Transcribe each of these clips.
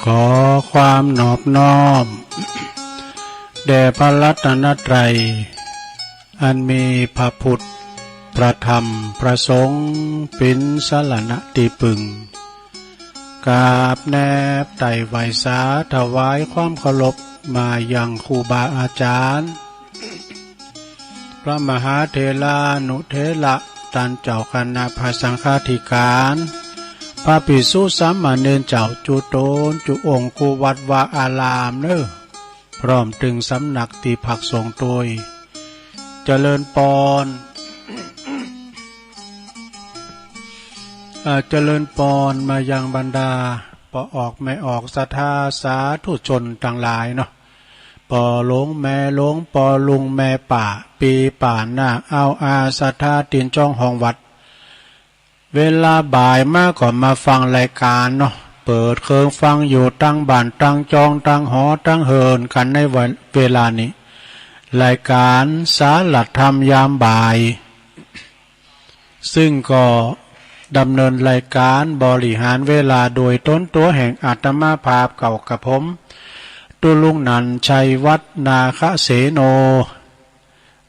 ขอความนอบน้อมแด่พระรัตนตรัยอันมีพระพุทธพระธรรมพระสงฆ์เป็นสรณะที่พึ่งกราบแนบไต่ไหวสาถวายความเคารพมายังครูบาอาจารย์พระมหาเถรานุเถระท่านเจ้าคณะพระสังฆาธิการพระภิกษุสามเณรเจ้าจุโตนจุองค์กุวัดวาอารามเน้อพร้อมถึงสำนักที่พักสงฆ์โดยเจริญปอนเจริญปอนมายังบรรดาปอออกไม่ออกศรัทธาสาธุชนต่างหลายเนาะปอหลงแม่หลงปอลุงแม่ป่าปีป่าหน้าเอาอาศรัทธาตีนจ้องห้องวัดเวลาบ่ายมากก่อนมาฟังรายการเนาะเปิดเครื่องฟังอยู่ตั้งบ้านตั้งจองตั้งหอตั้งเฮินกันในเวลานี้รายการสารธรรมยามบ่ายซึ่งก็ดำเนินรายการบริหารเวลาโดยต้นตัวแห่งอาตมาภาพเก่ากับผมตุลุงนันชัยวัฒนาคเสโน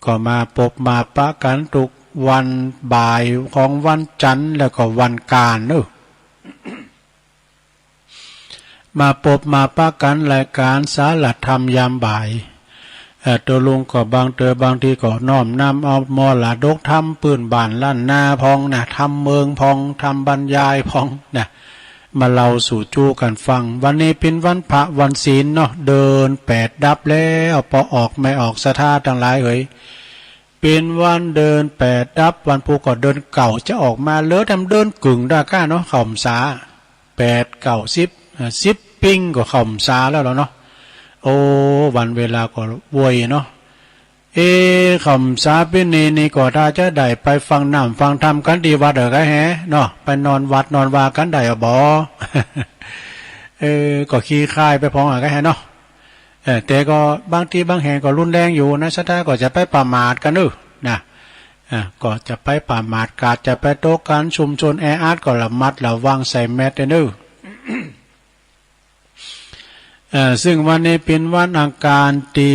ก็มาพบมาปะกันทุกวันบ่ายของวันจันทร์แล้วก็วันการเนอะมาพบมาปะกันรายการสารธรรมยามบ่ายตัวลุงก็บางทีก็น้อมนำเอามอลาดกทำปืนบานลั่นนาพองนะทำเมืองพองทำบรรยายพองนะมาเล่าสู่จู้กันฟังวันนี้เป็นวันพระวันศีลเนาะเดิน8ดับแล้วพอออกไม่ออกศรัทธาทั้งหลายเอ๋ยเป็นวันเดิน8ดับวันผู้ก็เดินเก่าจะออกมาเลือทำเดินกึ่งได้ก้าเนาะข่มสา8 9 10ปิ้งก็ข่มสาแล้วเนาะโอ้วันเวลาก็วยเนาะคำสาเป็นนี่ก็ถ้าจะได้ไปฟังน้ำฟังธรรมกันดีวัดก็แฮเนาะไปนอนวัดนอนวากันได้บ่ก็ขี้คายไปพองก็แฮเนาะแต่ก็บางทีบางแห่งก็รุนแรงอยู่นะชะตาก็จะไปประมาทกันนะก็จะไปประมาทกาดจะไปโต๊ะกันชุมชนแออัดก็ระมัดระวังใส่แมสซึ่งวันนี้เป็นวันอังคารที่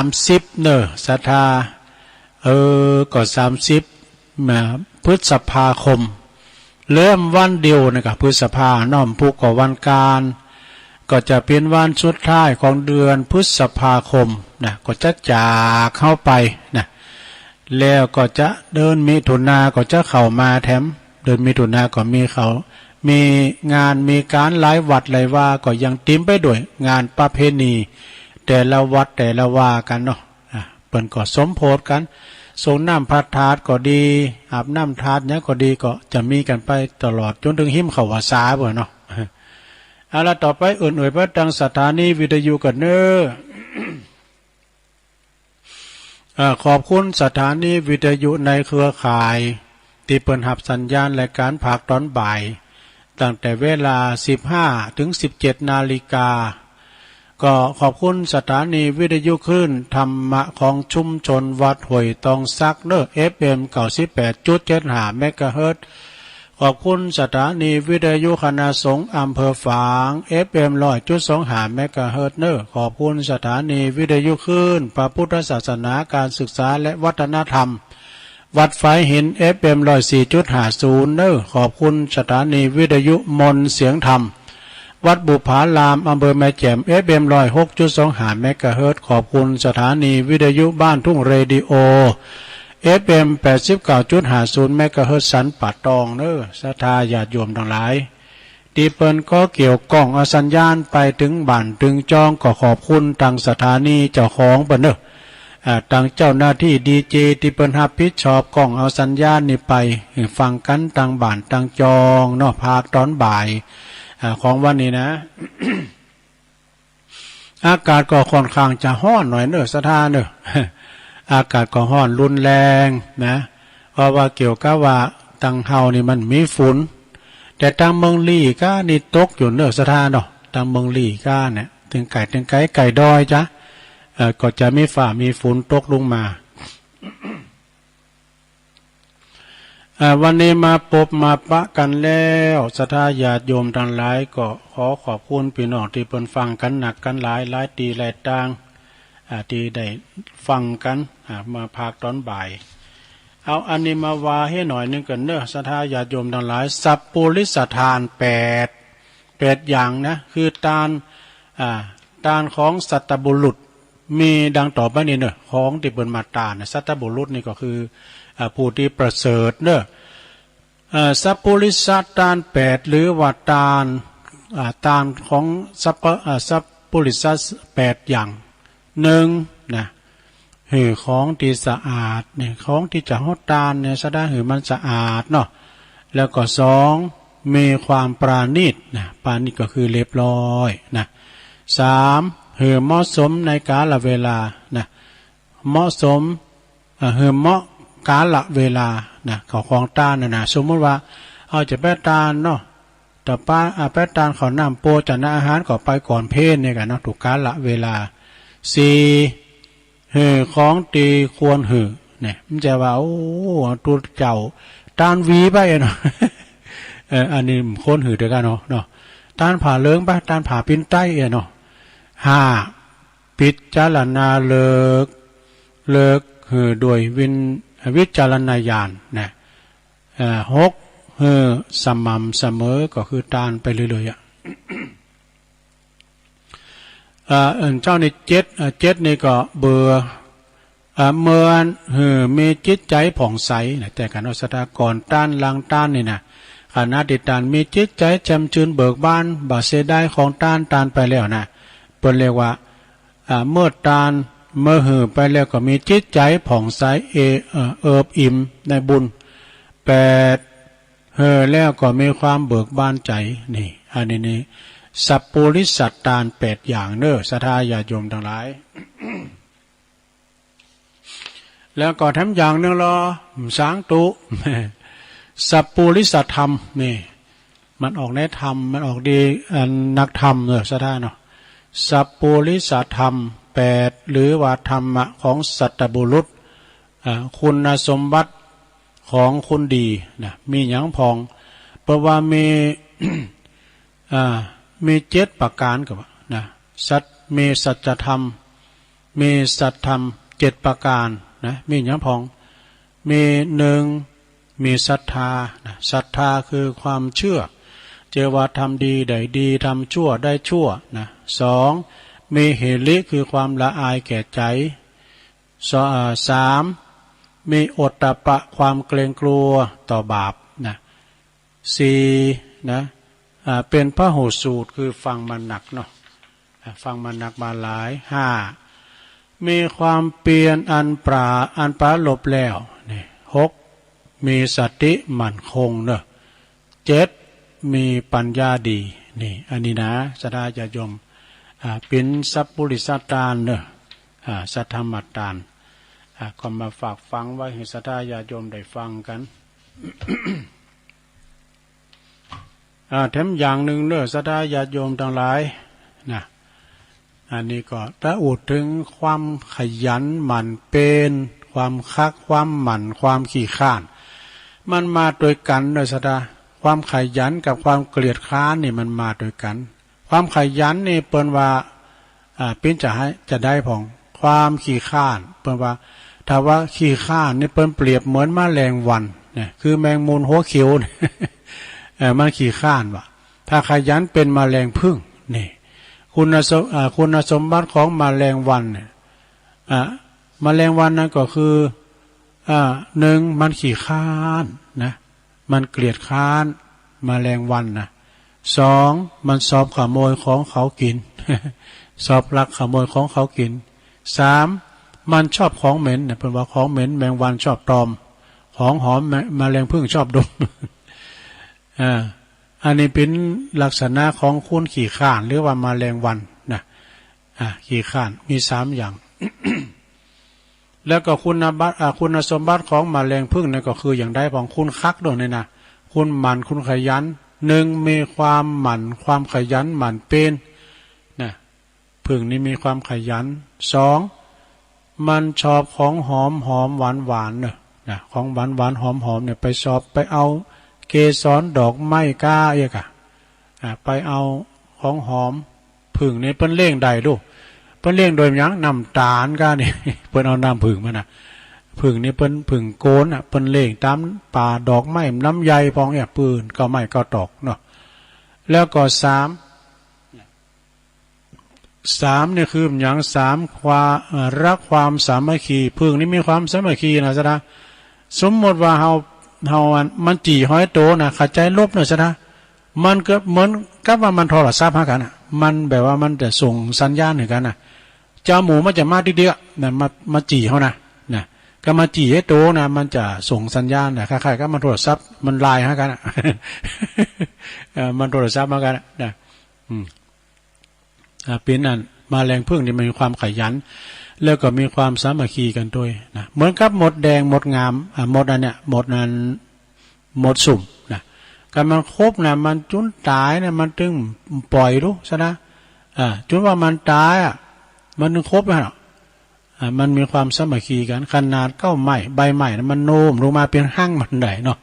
30เนอะศรัทธาก็30พฤษภาคมเริ่มวันเดียวนะครับพฤษภาน้อมผูกกับวันการก็จะเป็นวันสุดท้ายของเดือนพฤษภาคมนะก็จะจากเข้าไปนะแล้วก็จะเดินมิถุนาก็จะเข้ามาแถมเดินมิถุนาก็มีงานมีการหลายวัดหลายว่าก็ยังติ้มไปด้วยงานประเพณีแต่ละวัดแต่ละว่ากันเนาะเปิ้นก็สมโพธิกันส่งน้ำพระธาตุก็ดีอาบน้ำธาตุเนี้ยก็ดีก็จะมีกันไปตลอดจนถึงหิ้มเขาวสาเบิ่เนาะเอาละต่อไปเอื่นๆพระดังสถานีวิทยุกันเน้อขอบคุณสถานีวิทยุในเครือข่ายที่เปิดหับสัญญาณรายการภาคตอนบ่ายตั้งแต่เวลา 15 ถึง 17 นาฬิกาก็ขอบคุณสถานีวิทยุคลื่นธรรมะของชุมชนวัดห้วยตองซักเนอ FM 98.75 เมกะเฮิรตซ์ขอบคุณสถานีวิทยุคณะสงฆ์อำเภอฝาง FM 100.25 เมกะเฮิรตซ์เนอขอบคุณสถานีวิทยุคลื่นพระพุทธศาสนาการศึกษาและวัฒนธรรมวัดไฟหิน FM 104.50เนอขอบคุณสถานีวิทยุมนเสียงธรรมวัดบุพารามอำเภอแม่แจ่ม FM 106.25 เมกะเฮิรตซ์ขอบคุณสถานีวิทยุบ้านทุ่งเรดิโอ FM 89.50 เมกะเฮิรตซ์สันป่าตองเนอศรัทธาญาติโยมทั้งหลายที่เปิ้นก็เกี่ยวก้องเอาสัญญาณไปถึงบ้านถึงจองก็ขอบคุณทางสถานีเจ้าของเปิ้นเนอทางเจ้าหน้าที่ดีเจที่เปิ้นรับผิดชอบกล้องเอาสัญญาณนี่ไปฟังกันทางบ้านทางจองเนาะภาคตอนบ่ายของวันนี้นะ อากาศก็ค่อนข้างจะร้อนหน่อยเนอะสถานเนอะ อากาศก็ร้อนรุนแรงนะเพราะว่าเกี่ยวกับว่าตังเฮานี่มันมีฝุ่นแต่ทางเมืองลี่ก็นี่ตกอยู่เนอะสถานเนาะทางเมืองลี่ก็เนี่ยถึงไก่ดอยจ้ะก็จะมีฝ่ามีฝนตกลงมา วันนี้มาพบมาปะกันแล้วศรัทธาญาติโยมทั้งหลายก็ขอขอบคุณพี่น้องที่เพิ่นฟังกันหนักกันหลายตีหลายต่างที่ได้ฟังกันมาภาคตอนบ่ายเอาอันนี้มาว่าให้หน่อยนึงกันเนอะศรัทธาญาติโยมทั้งหลายสัพปุริสทานแปดอย่างนะคือทานของสัตบุรุษมีดังต่อไปนี้เนอะของที่เปิ้นมาทานสัตบุรุษนี่ก็คือผู้ที่ประเสริฐเนอะสัพปุริสทานแปดหรือว่าทานของสัพปุริสแปดอย่างหนึ่งนะหือของที่สะอาดเนี่ยของที่จะฮดทานเนี่ยสะได้หือมันสะอาดเนาะแล้วก็สองมีความปราณีตนะปราณีตก็คือเรียบร้อยนะสามหือเหมาะสมในกาลเวลานะเหมาะสมหือเหมาะกาลเวลานะของทานนะสมมติว่าเอาจะแป้ทานเนาะแต่แป้ทานขอน้ำโปจันอาหารก็ไปก่อนเพลเนี่ยกันเนาะถูกกาลเวลาสี่หือของตีควรหือเนี่ยมันจะว่าโอ้ตัวเจ้าทานวีไปเนาะอันนี้คนหือเดียวกันเนาะทานผ่าเลื้งไปทานผ่าปิ้นใต้เนาะห้าปิจารณาเลิกหือโดยวิจารณญาณนะหกหือสม่ำเสมอก็คือทานไปเรื่อยๆเจ้าในเจ็ดนี่ก็เบื่อเมื่อมีจิตใจผ่องใสนะแต่การอัศดากรต้านลังต้านนี่นะขณะที่ต้านมีจิตใจแจ่มชื่นเบิกบานบ่เสียดายของต้านไปแล้วนะเปิ้นเรียกว่าเมื่อต้านเมื่อหือไปแล้วก็มีจิตใจผ่องใสเอิบอิ่มในบุญแปดแล้วก็มีความเบิกบานใจนี่อันนี้สัพปุริสัตตานแปดอย่างเนอะศรัทธาญาติโยมทั้งหลาย แล้วก็ทำอย่างนึงรอสางตุ สัพปุริสัตธรรมนี่มันออกในธรรมมันออกดีนักธรรมเนอะศรัทธาเนาะสัพปุริสัตธรรมแปดหรือว่าธรรมะของสัตบุรุษคุณสมบัติของคนดีนะมีอย่างพองเพราะว่ามีเจ็ดประการกับนะมีสัจธรรมมีสัจธรรมเจ็ดประการนะมีอย่างพองมีหนึ่งมีศรัทธานะศรัทธาคือความเชื่อเจว่าทำดีได้ดีทำชั่วได้ชั่วนะสองมีหิริคือความละอายแก่ใจสามมีโอตตัปปะความเกรงกลัวต่อบาปนะสี่นะเป็นพหูสูตรคือฟังมันหนักเนาะฟังมันหนักมาหลายห้ามีความเปลี่ยนอันปราลบแล้วนี่หกมีสติมั่นคงเนาะเจ็ดมีปัญญาดีนี่อันนี้นะศรัทธาญาติโยมเป็นสัพปุริสทานเนาะสัทธรรมทานก็มาฝากฟังไว้ให้ศรัทธาญาติโยมได้ฟังกัน แถมอย่างหนึ่งเนอะศรัทธาญาติโยมทั้งหลายนะอันนี้ก็ถ้าอุดถึงความขยันหมั่นเป็นความคักความหมั่นความขี้ข้านมันมาโดยกันเนอะศรัทธาความขยันกับความเกลียดค้านนี่มันมาโดยกันความขยันนี่เปิ้นว่าเป็นจะได้ผ่องความขี้ข้านเปิ้นว่าถ้าว่าขี้ข้านนี่เปิ้นเปรียบเหมือนแมลงวันเนี่ยคือแมงมุมหัวเขียวมันขี้ข้านว่ะถ้าขยันเป็นแมลงผึ้งนี่คุณสมบัติของแมลงวันเนี่ยแมลงวันนั่นก็คือหนึ่งมันขี้ข้านนะมันเกลียดค้านแมลงวันนะสองมันสอบขโมยของเขากิน สอบลักขโมยของเขากินสามมันชอบของเหม็นเนี่ยเป็นว่าของเหม็นแมงวันชอบตอมของหอมแมลงผึ้งชอบดม อันนี้เป็นลักษณะของคุณขี้ข้านหรือว่าแมลงวันนะขี้ข้านมีสามอย่าง แล้วก็คุณสมบัติของแมลงผึ้งนั่นก็คืออย่างใดของคุณคักด้วยนี่นะคุณหมั่นคุณขยันหนึ่งมีความหมั่นความขยันหมั่นเป็นนะผึ้งนี่มีความขยันสองมันชอบของหอมหวานเนอะ นะของหวานหวานหอมหอมเนี่ยไปสอบไปเอาเกสรดอกไม้ก้าเอกอะไปเอาของหอมผึ่งนี่เปิ้นเล่งใดดูเปิ้นเล่งโดยยังน้ำตาลก้านี่ เปิ้นเอาน้ำผึ่งมานะผึ่งนี่เปิ้นผึ่งโกนอ่ะเปิ้นเล่งตามป่าดอกไม้น้ำใยพองเนี่ยปืนก็ไม้ก็ตอกเนาะแล้วก็สามเนี่ยคืออย่างสามความรักความสามัคคีพึ่งนี่มีความสามัคคีนะจ๊ะนะสมมติว่าเฮามันจีห้อยโตนะขัดใจลบนะจ๊ะนะมันก็เหมือนกับว่ามันโทรศัพท์หากันอ่ะมันแบบว่ามันจะส่งสัญญาณให้กันนะเจ้าหมูมันจะมาทีเดียวนะมาจีเขานะก็มาจีให้โตนะมันจะส่งสัญญาณนะคล้ายๆก็มันโทรศัพท์มันไลน์หากันอ่ะ มันโทรศัพท์มากันนะเป็นอันมาแรงพึ่งนี่มันมีความขยันแล้วก็มีความสามัคคีกันด้วยนะเหมือนกับหมดแดงหมดงามหมดอันเนี้ยหมดนั้นหมดสุ่มนะการมันครบนะมันจุนตายนะมันถึงปล่อยรู้ซะนะจุนว่ามันตายอ่ะมันถึงครบนะมันมีความสามัคคีกันขนาดใบไม้นะมันโน้มลงมาเป็นหั่งมันได้เนาะ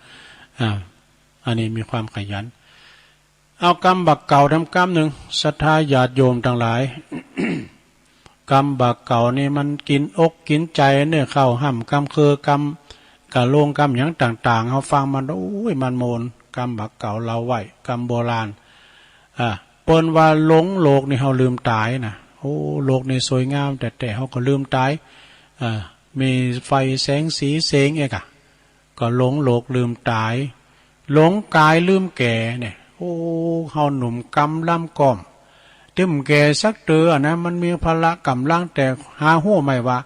อันนี้มีความขยันเอากรรมบักเก่าทำกรรมหนึ่งศรัทธาญาติโยมทั้งหลาย กรรมบักเก่านี่มันกินอกกินใจเนี่ยเข้าห้ำกรรมคือกรรมกะโลงกรรมอย่างต่างๆเขาฟังมันโอ้ยมันโมนกรรมบักเก่าเราไหวกรรมโบราณเปิ้นว่าหลงโลกนี่เขาลืมตายนะโอ้โลกนี่สวยงามแต่เขาก็ลืมตายมีไฟแสงสีเสียงเอกก็หลงโลกลืมตายหลงกายลืมแก่เนี่ยโอ้เฮาหนุ่มกำล่ำก่อมตึมแก่สักเตือนะมันมีพละกำลังแต่หาหัวไม่ว่า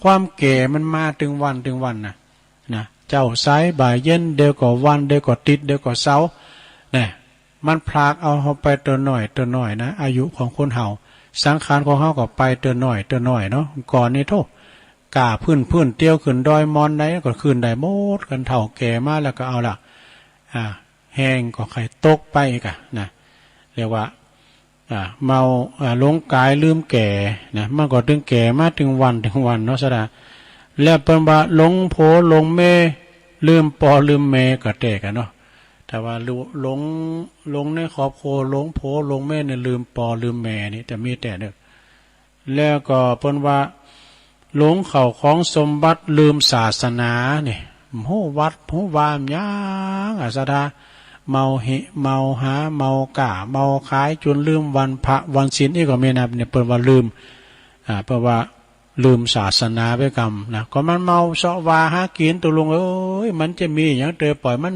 ความแก่มันมาถึงวันนะเจ้าสายบ่ายเย็นเดี๋ยวก็วันเดี๋ยวก็ติดเดี๋ยวก็เสาเนี่ยมันพลากเอาเฮาไปเตือนหน่อยนะอายุของคนเฮาสังขารของเฮาก็ไปเตือนหน่อยเนาะก่อนนี้โทษกาพื้นเตี้ยวขึ้นดอยมอนไหนก็ขึ้นได้หมดกันเฒ่าแก่มาแล้วก็เอาล่ะแห้งก็ไข่ตกไปกันนะเรียกว่าเมาหลงกายลืมแก่นะมันก็ถึงแก่มาถึงวันเนาะสดาแล้วเป็นว่าหลงโผหลงเมลืมปอลืมเมก็แตกกันเนาะแต่ว่าหลงในขอบโคหลงโผหลงเมเนี่ยลืมปอลืมแม่นี่แต่มีแต่เด้อแล้วก็เป็นว่าหลงเข่าของสมบัติลืมศาสนาเนี่ยหูวัดหูวามยังสดาเมาหิเมาหาเมากะเมาขายจนลืมวันพระวันศีลนี่ก็ไม่นับเนี่ยเปิดว่าลืมเพราะว่าลืมศาสนาไปกรรมนะก็มันเมาเสาะวาหากินตัวลงเอ้ยมันจะมีอย่างเตอปล่อยมัน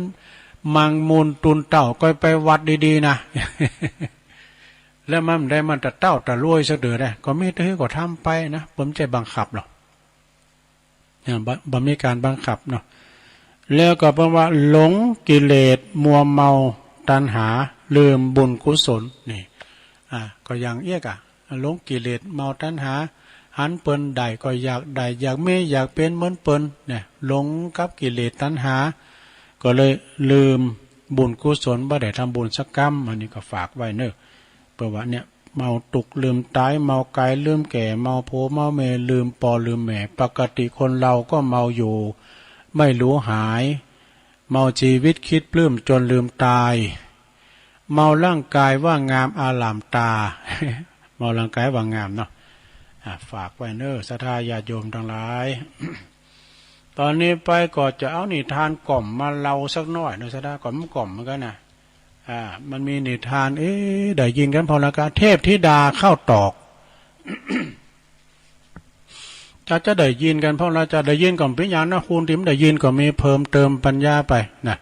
มังมูลตุนเต่าก็ไปวัดดีๆนะ แล้วมันได้มันแต่เต่าแต่รวยสักเดือได้ก็ไม่ได้ก็ทำไปนะผมใจบังคับหรอกบ่มีการบังคับเนาะแล้วก็แปลว่าหลงกิเลสมัวเมาตัณหาลืมบุญกุศลนี่ก็อย่างเอี้ยกหลงกิเลสเมาตัณหาหันเปิ้นใดก็อยากใดอยากมีอยากเป็นเหมือนเปิ้นเนี่ยหลงกับกิเลสตัณหาก็เลยลืมบุญกุศลบ่ได้ทำบุญสักกรรมอันนี้ก็ฝากไว้เนอะเพราะว่าเนี่ยเมาตุกลืมตายเมากายลืมแก่เมาโพเมาเมลืมปอลืมแม่ปกติคนเราก็เมาอยู่ไม่รู้หายเมาชีวิตคิดปลื้มจนลืมตายเมาร่างกายว่างามอาลามตา เมาร่างกายว่างามเนาะฝากไว้เนอะศรัทธาญาติโยมทั้งหลาย ตอนนี้ไปก็จะเอานิทานกล่อมมาเล่าสักหน่อยนะศรัทธาก่อนมันกล่อมเหมือนกันนะมันมีนิทานได้ยินกันพอละกันเทพธิดาเข้าตอก จะได้ยินกันเพราะเราจะได้ยินก่อนพิญญาณคุณทิมได้ยินก็มีเพิ่มเติมปัญญาไปนะ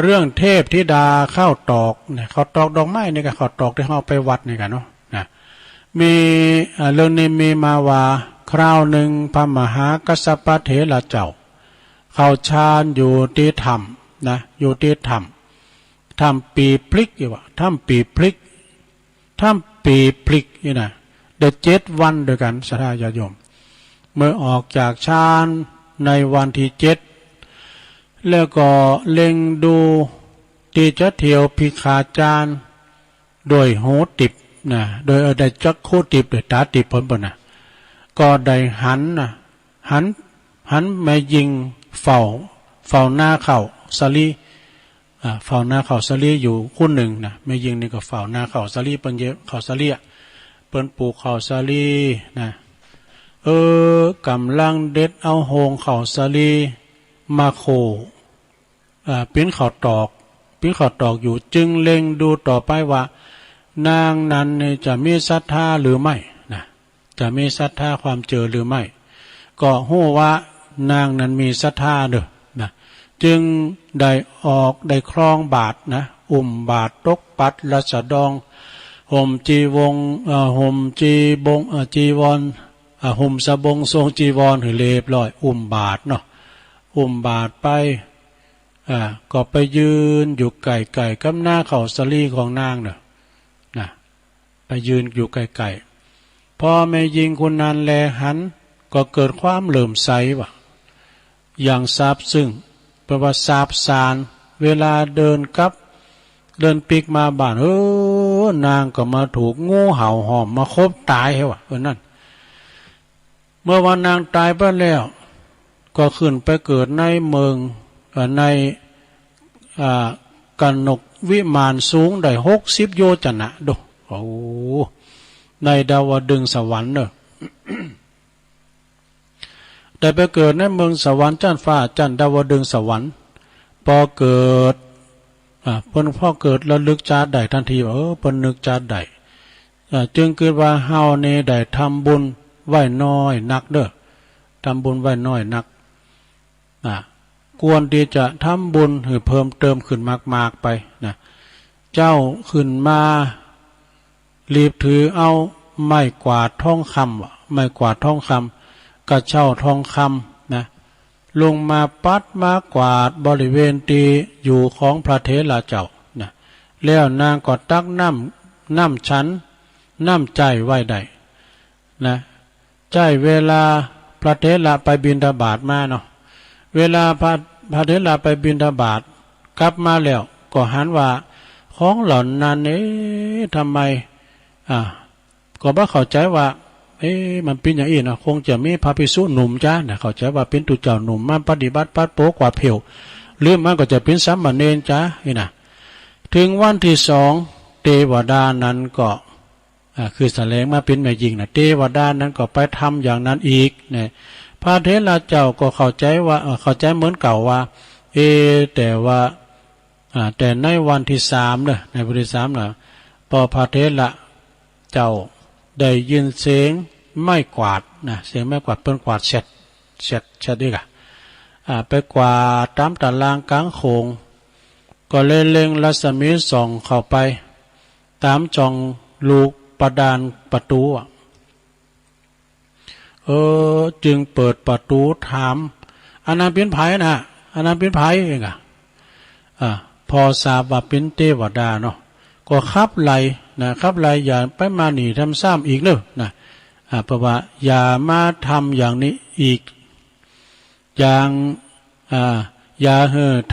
เรื่องเทพธิดาเข้าตอกเนี่ยเขาตอกดอกไม้นี่ก็เขาตอกที่เขาไปวัดนี่กันเนาะนะมีเรื่องนี้มีมาว่าคราวหนึ่งพระมหากัสสปะเถระเจ้าเขาฌานอยู่ที่ถ้ำนะอยู่ที่ถ้ำปีพลิกอยู่ว่าถ้ำปีพลิกนี่นะเดือน7 วันด้วยกันศรัทธาญาติโยมเมื่อออกจากฌานในวันที่7แล้วก็เล็งดูที่จะเที่ยวพิฆาจารโดยหูติบนะโดยได้จักคู่ติบโดยตาติบผลนะก็ได้หันมายิง เฝ้าหน้าเขาสลีเฝ้าหน้าเขาสลีอยู่คู่หนึ่งนะแม่ยิงนี่ก็เฝ้าหน้าเขาสลีเปิ้นเยอะเขาสลีเปิ้นปลูกเขาสลีนะกำลังเด็ดเอาโฮงเขาสลีมาโคปิ้นเขาตอกอยู่จึงเล็งดูต่อไปว่านางนั้นจะมีศรัทธาหรือไม่นะจะมีศรัทธาความเจอหรือไม่ก็ฮู้ว่านางนั้นมีศรัทธาเด้อนะจึงได้ออกได้ครองบาทนะบาทตกปัดรัศดองห่มจีวงห่มจีบงจีวรห่มสบงทรงจีวรหือเรียบร้อยบาทเนาะบาทไปก็ไปยืนอยู่ไก่กับหน้าเขาสลีของนางเนาะนะไปยืนอยู่ไก่พอแม่ยิงคนนั้นแลหันก็เกิดความเหลื่อมใสว่ะอย่างซาบซึ่งประวัติซาบสารเวลาเดินปิกมาบ้านนางก็มาถูกงูเห่าหอมมาคบตายเหรอนั่นเมื่อวันนางตายไปแล้วก็ขึ้นไปเกิดในเมืองในกนกวิมานสูงได้60 โยชนะดูในดาวดึงสวรรค์เนอะได้ไปเกิดในเมืองสวรรค์จันฟ้าจันดาวดึงสวรรค์พอเกิดพ่อเกิดแล้วลึกจาดได้ทันทีว่าเพิ่นนึกจาดได้จึงเกิดว่าเฮานี่ได้ทำบุญไว้น้อยนักเด้อทำบุญไว้น้อยนักควรที่จะทำบุญให้เพิ่มเติมขึ้นมากๆไปนะเจ้าขึ้นมารีบถือเอาไม้กวาดทองคำไม้กวาดทองคำกระเช้าทองคำนะลงมาปัดมากวาดบริเวณที่อยู่ของพระเถระเจ้านะแล้วนางก็ตักน้ำชั้นน้ำใจไว้ได้นะใจเวลาพระเถระไปบิณฑบาตมาเนาะเวลาพระเถระไปบิณฑบาตกลับมาแล้วก็หันว่าของเหล่านั้นทำไมก็บ่เข้าใจว่ามันเป็นอย่างนี้นะคงจะมีพระภิกษุหนุ่มจ้าเนี่ยเข้าใจว่าเป็นตุเจ้าหนุ่มมาปฏิบัติปัดโปกว่าเพียวหรือมันก็จะเป็นสามเณรจ้านะถึงวันที่2เทวดานั้นก็คือแสดงมาเป็นแม่หญิงนะเทวดานั้นก็ไปทำอย่างนั้นอีกเนี่ยพระเถระเจ้าก็เข้าใจว่าเข้าใจเหมือนเก่าว่าแต่ว่าแต่ในวันที่3เนี่ยในวันที่3น่ะพอพระเถระเจ้าได้ยินเสียงไม้กวาดนะเสียงไม้กวาดเปิ้นกวาดเช็ดดีกะไปกวาดตามตารางกลางโขงก็เล็งรัศมีส่องเข้าไปตามจองลูกประดานประตูจึงเปิดประตูถามอันนั้นเป็นไผนะอันนั้นเป็นไผเองพอทราบว่าเป็นเทวดาเนาะก็ขับไล่นะครับไล่อย่าไปมาหนีทำซ้ำอีกเนอะนะเพราะว่าอย่ามาทำอย่างนี้อีกอย่างอย่า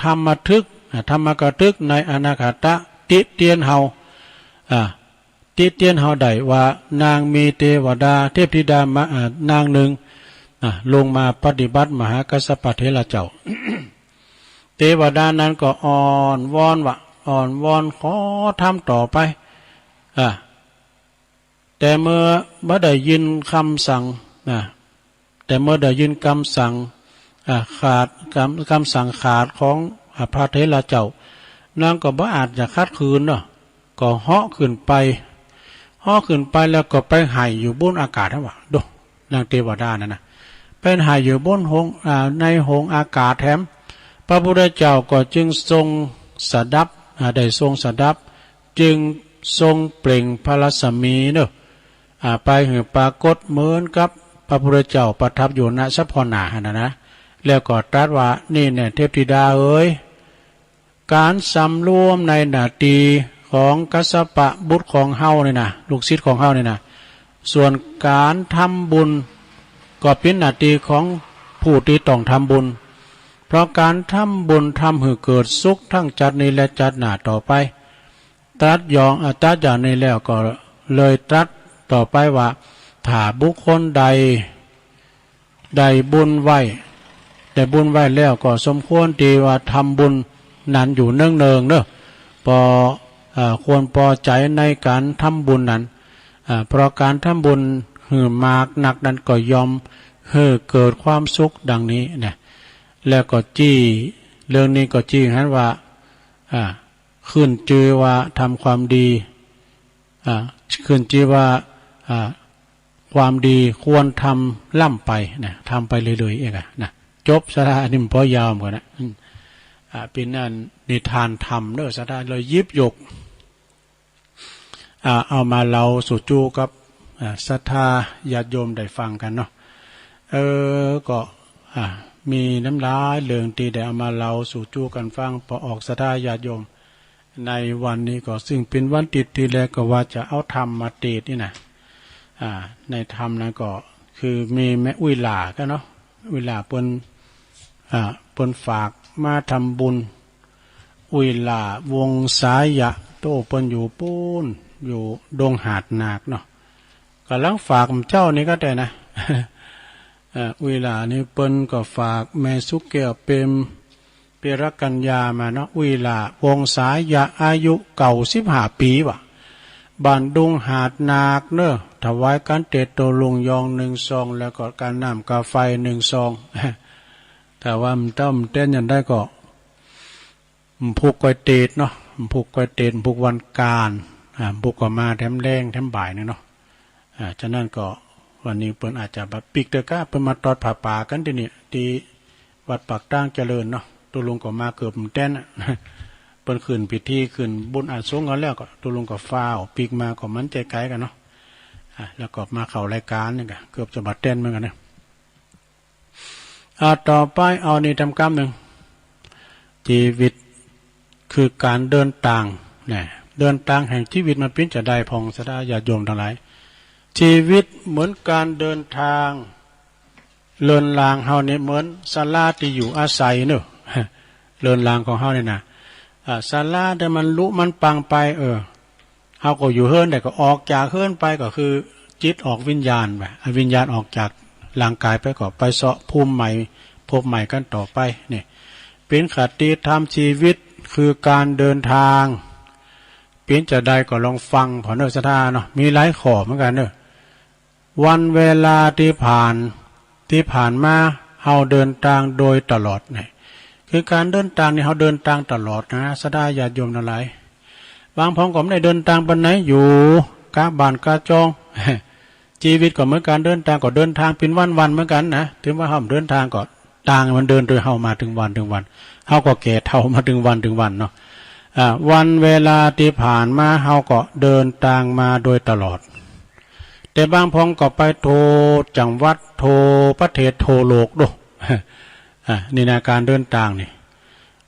ธรรมทึกธรรมกทึกในอนาคตะติเตียนเฮาติเตียนเฮาได้ว่านางมีเทวดาเทพธิดามานางหนึ่งลงมาปฏิบัติมหากัสสปะเถระเจ้า เทวดานั้นก็อ่อนวอนขอทำต่อไปแต่เมื่อบ่ได้ยินคำสั่งแต่เมื่อได้ยินคำสั่งขาดคำสั่งขาดของพระเถระเจ้านางก็บ่อาจจะคัดคืนเนาะก็เหาะขึ้นไปแล้วก็ไปหายอยู่บนอากาศทั้งว่าดูนางเทวดานั่นนะเป็นหายอยู่บนในหงอากาศแถมพระพุทธเจ้าก็จึงทรงสดับได้ทรงสดับจึงทรงเปล่งพระรัศมีเนอะไปปรากฏเหมือนกับพระพุทธเจ้าประทับอยู่ณสัพพนานะแล้วก็ตรัสว่านี่เนี่ยเทพธิดาเอ้ยการสำรวมในนาทีของกัสสปะบุตรของเฮาเนี่ยนะลูกศิษย์ของเฮาเนี่ยนะส่วนการทำบุญก็เป็นนาทีของผู้ที่ต้องทำบุญเพราะการทำบุญทำให้เกิดสุขทั้งจัดนี้และจัดหน้าต่อไปตรัสอย่างนี้แล้วก็เลยตรัสต่อไปว่าถ้าบุคคลใดบุญไว้ แต่บุญไว้แล้วก็สมควรที่ว่าทำบุญนั้นอยู่เนืองเนืองเนอะควรพอใจในการทำบุญนั้นเพราะการทำบุญหือมากหนักนั้นก็ยอมเกิดความสุขดังนี้นะแล้วก็จี้เรื่องนี้ก็จี้นั้นว่าขึ้นชื่อว่าทำความดีขึ้นชื่อว่าความดีควรทำล่ำไปนะทำไปเรื่อยๆเองนะจบสถานิมพอยาวเหมือนกันนะเป็นนั่นนิทานธรรมเด้อสถาเลยยิบยกเอามาเราสู่จูกับศรัทธาญาติโยมได้ฟังกันเนาะก็มีน้ำลายเรื่องที่ได้เอามาเราสู่จูกันฟังพอออกศรัทธาญาติโยมในวันนี้ก็ซึ่งเป็นวันติดที่แรกก็ว่าจะเอาธรรมมาติดนี่นะในธรรมนั้นก็คือมีแม่อุ้ยหล่าก็เนาะอุ้ยหล่าเปิ้นฝากมาทำบุญอุ้ยหล่าวงสายะโตเปิ้นอยู่ปูนอยู่ดงหาดนาคเนาะก็ลังฝากเจ้านี่ก็ได้นะอุ้ยหล่านี่เปิ้นก็ฝากแม่สุกแก้วเปรกัญญามาเนาะอุ้ยหล่าวงสายะอายุเก่า15 ปีว่ะบ้านดงหาดนาคเนอะถวายการเตโตลงยอง1 ซองแล้วก็การน้ำกาไฟ1 ซองแต่ว่ามันต้มเต้นยันได้ก็ผูกก้อยเตดเนาะผูกก้อยเตดผูกวันการผูกก็มาแถมแรงแถมบ่ายเนาะฉะนั้นก็วันนี้เปิ้นอาจจะแบบปิกเตก้าเปิ้นมาตอดผ่ากันที่นี่ที่วัดปากตั้งเจริญเนาะตัวลุงก็มาเกือบเต้นเปิ้นขึ้นพิธีขึ้นบุญอาสงกันแล้วก็ตัวลุงก็ฟ้าวปีกมาก็มันใจไกลกันเนาะแล้วก็มาเข้ารายการนี่ก็เกือบจะมาเต้นเหมือนกันนะต่อไปเอานี่ทำกรรมหนึ่งชีวิตคือการเดินทางเนี่ยเดินทางแห่งชีวิตมันเป็นจะได้พองสดาญาติโยมทั้งหลายชีวิตเหมือนการเดินทางเลินลางเฮาเนี่ยเหมือนศาลาที่อยู่อาศัยเนอะเลินลางของเฮาเนี่ยนะศาลาแต่มันลุมันปังไปเฮาก็อยู่เฮิรนแต่ก็ออกจากเฮิรนไปก็คือจิตออกวิญญาณไปวิญญาณออกจากร่างกายไปก็ไปเสาะภูมิใหม่พบใหม่กันต่อไปเนี่ยเป็นคติธรรมชีวิตคือการเดินทางเปลี่ยนจะได้ก็ลองฟังผ่อนเนอสถาเนาะมีหลายข้อเหมือนกันเนอะวันเวลาที่ผ่านมาเฮาเดินทางโดยตลอดเนี่ยคือการเดินทางนี่เฮาเดินทางตลอดนะสถาญาติโยมทั้งหลายบางพองก็ไม่ได้เดินทางไปไหนอยู่กะบ้านกะจองชีวิตก็เหมือนการเดินทางก็เดินทางเป็นวันเหมือนกันนะถึงว่าเฮาเดินทางก็ต่างมันเดินโดยเฮามาถึงวันเฮาก็แก่เท่ามาถึงวันเนาะวันเวลาที่ผ่านมาเฮาก็เดินทางมาโดยตลอดแต่บางพองก็ไปโทจังหวัดโทประเทศโทโลกด้วยนี่นะการเดินทางนี่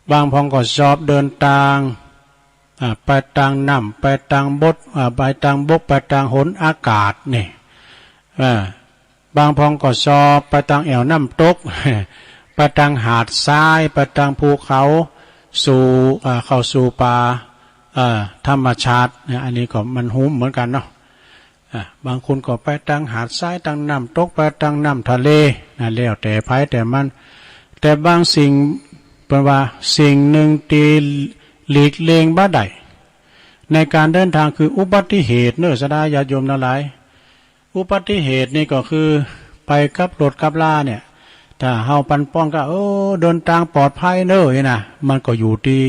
บางพองก็ชอบเดินทางไปทางน้ำไปทางไปทางบกไปทางหนอากาศนี่บางพองก็ชอบไปทางแอวน้ำตกไปทางหาดทรายไปทางภูเขาเข้าสู่ป่าธรรมชาติอันนี้ก็มันหุ้มเหมือนกันเนาะบางคนก็ไปทางหาดทรายทางน้ำตกไปทางน้ำทะเลนั่นแล้วแต่ไผแต่มันแต่บางสิ่งเป็นว่าสิ่งหนึ่งที่หลีกเลี่ยงบ่ได้ในการเดินทางคืออุบัติเหตุเนื้อสดาญาติโยมทั้งหลายอุบัติเหตุนี่ก็คือไปกับรถกับลาเนี่ยถ้าเฮาปันป้องก็เดินทางปลอดภัยเน้อนะมันก็อยู่ที่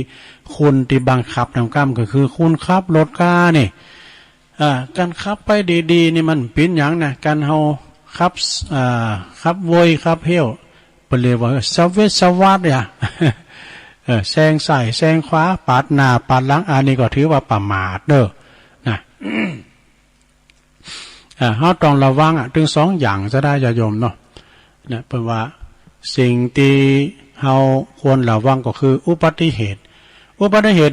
คุณที่บังคับนำกรรมก็คือคุณขับรถกานี่การขับไปดีๆนี่มันเป็นอย่างนะการเฮาขับโวยขับเหี้ยวเปรียกว่าสเวสวัสดิ์เนี่ยแซงใส่แซงขวาปาดหน้าปาดหลังอันนี้ก็ถือว่าประมาทเด้อนะ เฮาต้องระวังถึง2 อย่างจะได้ญาติโยมเนาะนะเพราะว่าสิ่งที่เฮาควรระวังก็คืออุบัติเหตุ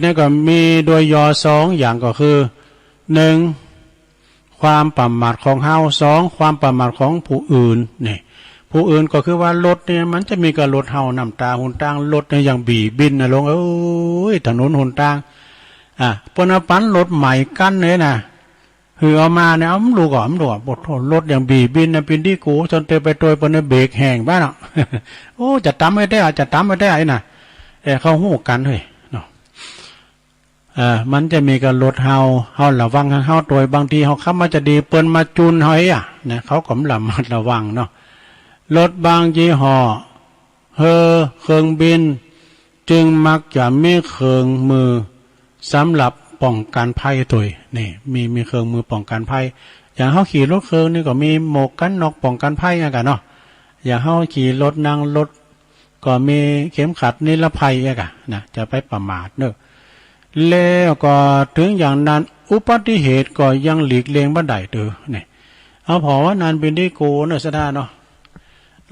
เนี่ยก็มีโดยย่อ2 อย่างก็คือ1ความประมาทของเฮา2ความประมาทของผู้อื่นนี่ผู้อื่นก็คือว่ารถเนี่ยมันจะมีกับรถเฮาน้ำตาหุนตางรถเนี่ยอย่างบีบินนะลงถนนหุนตางปนปันรถใหม่กั้นเลยนะ คือเอามาเนี่ยอ้ำลูกอ่ำบทรถอย่างบีบินนะปินที่กูจนเตไปตัวปนเบรกแห้งบ้านอ่ะ โอ้จะตำไม่ได้จะตำไม่ได้ไอ้น่ะเขาหู้กันเฮ้ยเนาะมันจะมีการรถเฮาระวังเฮาตัวบางทีเฮาขับมาจะดีเปิ้นมาจูนเฮ้ยอ่ะนะเขาก็ระวังเนาะรถบางยี่ห้อเครื่องบินจึงมักจะมีเครื่องมือสำหรับป้องกันภัยตัวนี่มีเครื่องมือป้องกันภัยอย่างเฮาขี่รถเครื่องนี่ก็มีหมวกกันน็อกป้องกันภัยกันเนาะอย่างเฮาขี่รถนั่งรถก็มีเข็มขัดนิรภัยกันนะจะไปประมาทเนอะแล้วก็ถึงอย่างนั้นอุบัติเหตุก็ยังหลีกเลี่ยงบ่ได้เด้อนี่เอาพอว่านานเป็นที่กูเนอะซะท่าเนาะ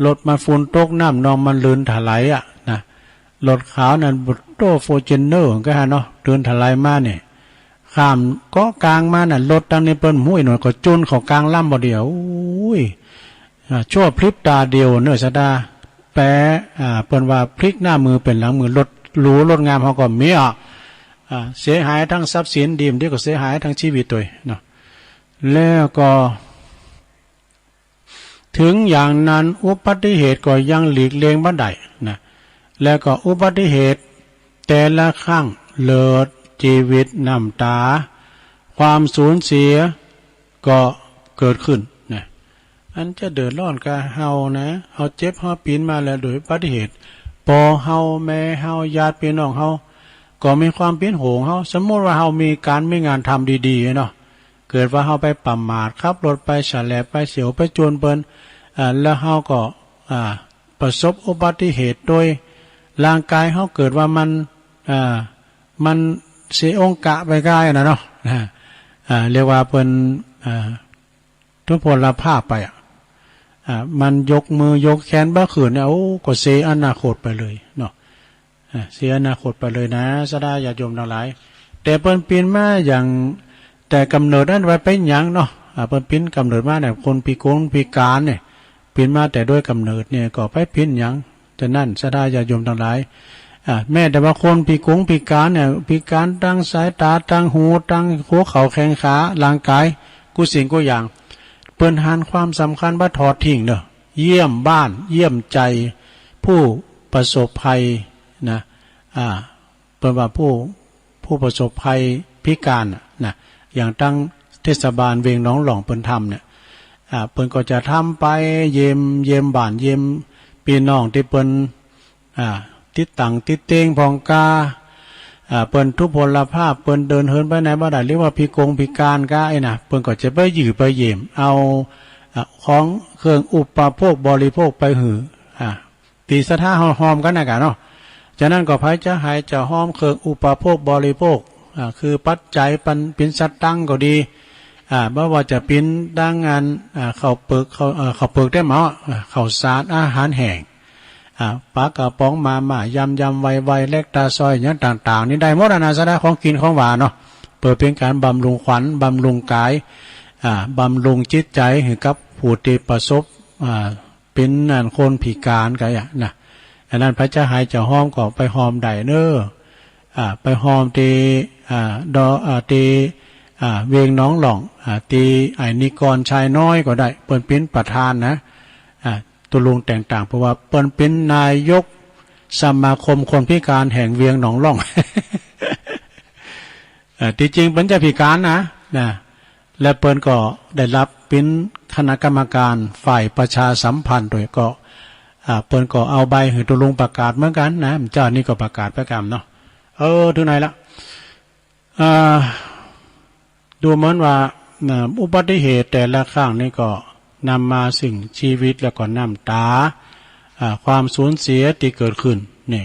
รถมาฝุ่นตกน้ำนองมันลื่นถลายอ่ะนะรถขาวนั่นบุตโตโฟเจนเนอร์ก็ฮะเนาะลื่นถลายมาเนี่ยข้ามก็กลางมาน่ะรถตั้งนี้เปิ้นมุ้ยหน่อยก็จุนเข้ากลางลำบ่เดียวอุ้ยชั่วพริบตาเดียวเนอะซะท่าแปะเปิ้นว่าพลิกหน้ามือเป็นหลังมือรถหรูรถงามเฮาก็มีอ่ะเสียหายทั้งทรัพย์สินดีมที่ก็เสียหายทั้งชีวิตตัวเนาะแล้วก็ถึงอย่างนั้นอุบัติเหตุก็ยังหลีกเลี่ยงบ่ได้นะแล้วก็อุบัติเหตุแต่ละครั้งเลิศชีวิตน้ำตาความสูญเสียก็เกิดขึ้นนะอันจะเดือดร้อนกับเฮานะเฮาเจ็บเฮาปีนมาแล้วโดยอุบัติเหตุพอเฮาแม่เฮาญาติพี่น้องเฮาก็มีความเป็นห่วงเฮาสมมติว่าเฮามีการมีงานทำดีๆเนาะเกิดว่าเฮาไปประมาทขับรถไปฉลับไปเฉียวไปจวนเปิ้นแล้วเฮาก็ประสบอุบัติเหตุโดยร่างกายเฮาเกิดว่ามันเสียองค์กะไปกายนะเนาะเรียกว่าเปิ้นทุพพลภาพไปมันยกมือยกแขนบ้าขืนเนี่ยโอ้ก็เสียอนาคตไปเลยเนาะเสียอนาคตไปเลยนะสดาญาติโยมทั้งหลายแต่เปิ้นปีนมาอย่างแต่กำเนิดนั้นไว้เป็นหยังเนาะเปิ้นปีนกำเนิดมาเนี่ยคนพิการเนี่ยปีนมาแต่ด้วยกำเนิดเนี่ยก็ไปปีนหยังแต่นั่นสดาญาติโยมทั้งหลายแม้แต่ว่าคนพิการเนี่ยพิการทั้งสายตาทั้งหูทั้งหัวเข่าแข้งขาร่างกายกูสิ่งกูอย่างเปิ้นหันความสำคัญว่าถอดทิ้งเด้อเยี่ยมบ้านเยี่ยมใจผู้ประสบภัยนะเปิ้นว่าผู้ประสบภัยพิการนะอย่างตั้งเทศบาลเวียงหนองหล่องเปิ้นทำเนี่ยเปิ้นก็จะทำไปเยี่ยมบ้านเยี่ยมพี่น้องที่เปิ้นติดตังติดเตงพองกาเปิ้นทุพพลภาพเปิ้นเดินเหินไปไหนบ่ได้เรียกว่าพิการก็ไอ้น่ะเปิ้นก็จะไปยื้อไปเยี่ยมเอาของเครื่องอุปโภคบริโภคไปหือตีสะท่าหอมกันนะกะเนาะฉะนั้นก็ไผจะหายจะหอมเครื่องอุปโภคบริโภคคือปัจจัยเป็นสัตว์ตั้งก็ดีบ่ว่าจะเป็นดังงานข้าวเปลือกได้หมอข้าวสารอาหารแห้งปลากระป๋องมายำไวเล็กตาซอยอย่างต่างๆนี่ได้หมดนะสาระของกินของหวานเนาะเปิดเป็นการบำรุงขวัญบำรุงกายบำรุงจิตใจให้กับผู้ที่ประสบเป็นคนพิการกันนะอันนั้นพระเจ้าหายจะห้อมก็ไปหอมไดเนอไปหอมตีตีเวียงน้องหล่องตีไอ้นิกรชายน้อยก็ได้เปิ้นเป็นประธานนะตัวลุงแต่งต่างเพราะว่าเปิ้นเป็นนายกสมาคมคนพิการแห่งเวียงหนองหล่อง ที่จริงเปิ้นจะพิการนะและเปิ้นก็ได้รับเป็นคณะกรรมการฝ่ายประชาสัมพันธ์โดยก็เปิ้นก็เอาใบให้ตัวลุงประกาศเหมือนกันนะเจ้านี่ก็ประกาศประกำเนาะถึงไหนละดูเหมือนว่าอุบัติเหตุแต่ละครั้งนี่ก็นำมาสิ่งชีวิตแล้วก็น้ำตาความสูญเสียที่เกิดขึ้นนี่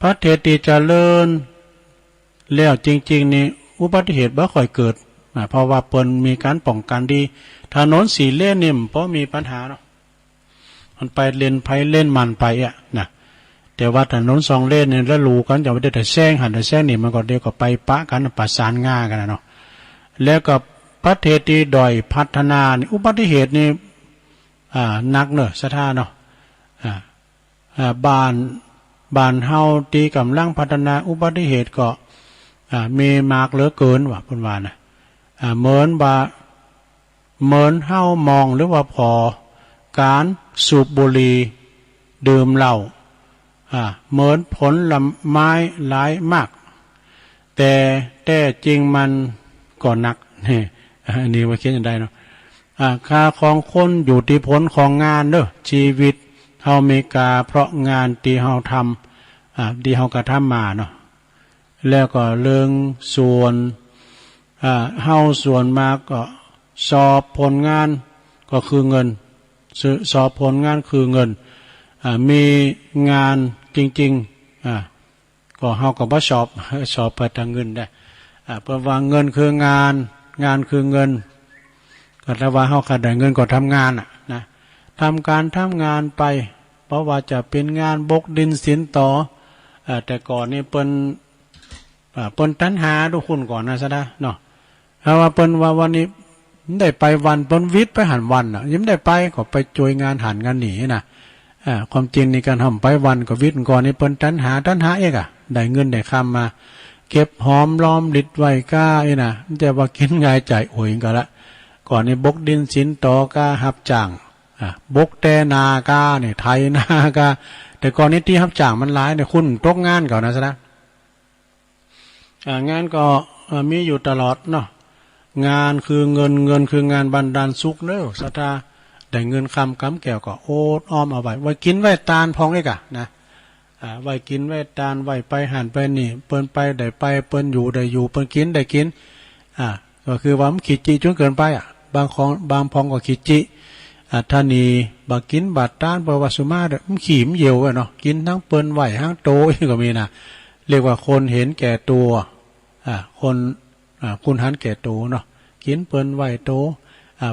พระเทติเจริญแล้วจริงๆนี่อุบัติเหตุบ่ค่อยเกิดเพราะว่าเปิ้นมีการป้องกันดีถนน4 เลนนี่เพราะมีปัญหาเนาะมันไปเลนไผเลนมันไปนะแต่ว่าถนน2 เลนนี่แล้วรู้กันจะไม่ได้แต่แซงหันแต่แซงนี่มันก็เดียวก็ไปปะกันประสานง่ากันเนาะแล้วก็พระเทติดอยพัฒนาอุบัติเหตุนี่นักเนอะสะท่าเนาะบ้านเฮาตีกำลังพัฒนาอุบัติเหตุก็มีมากเหลือเกินว่าเพิ่นว่านะเหมือนว่า เหมือนเฮ้ามองหรือว่าพอการสูบบุหรี่ดื่มเหล้าเหมือนผลละไม้หลายมากแต่จริงมันก็หนักนี่อันนี้ว่าเขียนอย่างไรเนาะค่าของคนอยู่ที่ผลของงานเด้อชีวิตเฮามีกาเพราะงานที่เฮาทำที่เฮากระทำมาเนาะแล้วก็เรื่องส่วนเฮาส่วนมากก็สอบผลงานก็คือเงินสอบผลงานคือเงินมีงานจริงๆก็เฮาก็บ่สอบไปทางเงินได้เพราะว่าเงินคืองานคือเงินก็ถ้าว่าเฮาขาดได้เงินก็ทำงานนะทำงานไปเพราะว่าจะเป็นงานบกดินสินต่อแต่ก่อนนี่เปิ้นตัณหาทุกคนก่อนนะซะนะเนาะถ้าว่าเปิ้นว่าวันนี้ได้ไปวันเปิ้นวิทย์ไปหันวันยิ้มได้ไปก็ไปจอยงานหันงานหนีนะความจริงในการทำไปวันก็วิทย์ก่อนนี่เปิ้นตัณหาเอกได้เงินได้คำมาเก็บหอมล้อมลิดไว้ก้านะแต่ว่ากินง่ายใจโอยก็ละก่อนนี้บกดินสินต่อก้าหับจ่างบกแต่นากาเนี่ยไทยนากาแต่ก่อนนี้ที่หับจ่างมันหลายเนี่ยคุณตกงานก่อนนะซะนะงานก็มีอยู่ตลอดเนาะงานคือเงินคืองานบันดาลสุขเนอะสัทธาได้เงินคำกำแก้วก็โอ๊ตอ้อมเอาไว้กินไว้ตาลพองเอกนะไว้กินไว้ตาลไว้ไปหันไปนี่เปิ้นไปได้ไปเปิ้นอยู่ได้อยู่เปิ้นกินได้กินก็คือว่ามันขีดจีจนเกินไปบางพองก็ขีดจีท่านีบักกินบัดต้านประวัติสุมาเด้มันขี่มเยี่ยวเนาะกินทั้งเปิ้นไหวทั้งโตก็มีนะเรียกว่าคนเห็นแก่ตัวคนคุณหันแก่ตัวเนาะกินเปิ้นไหวโต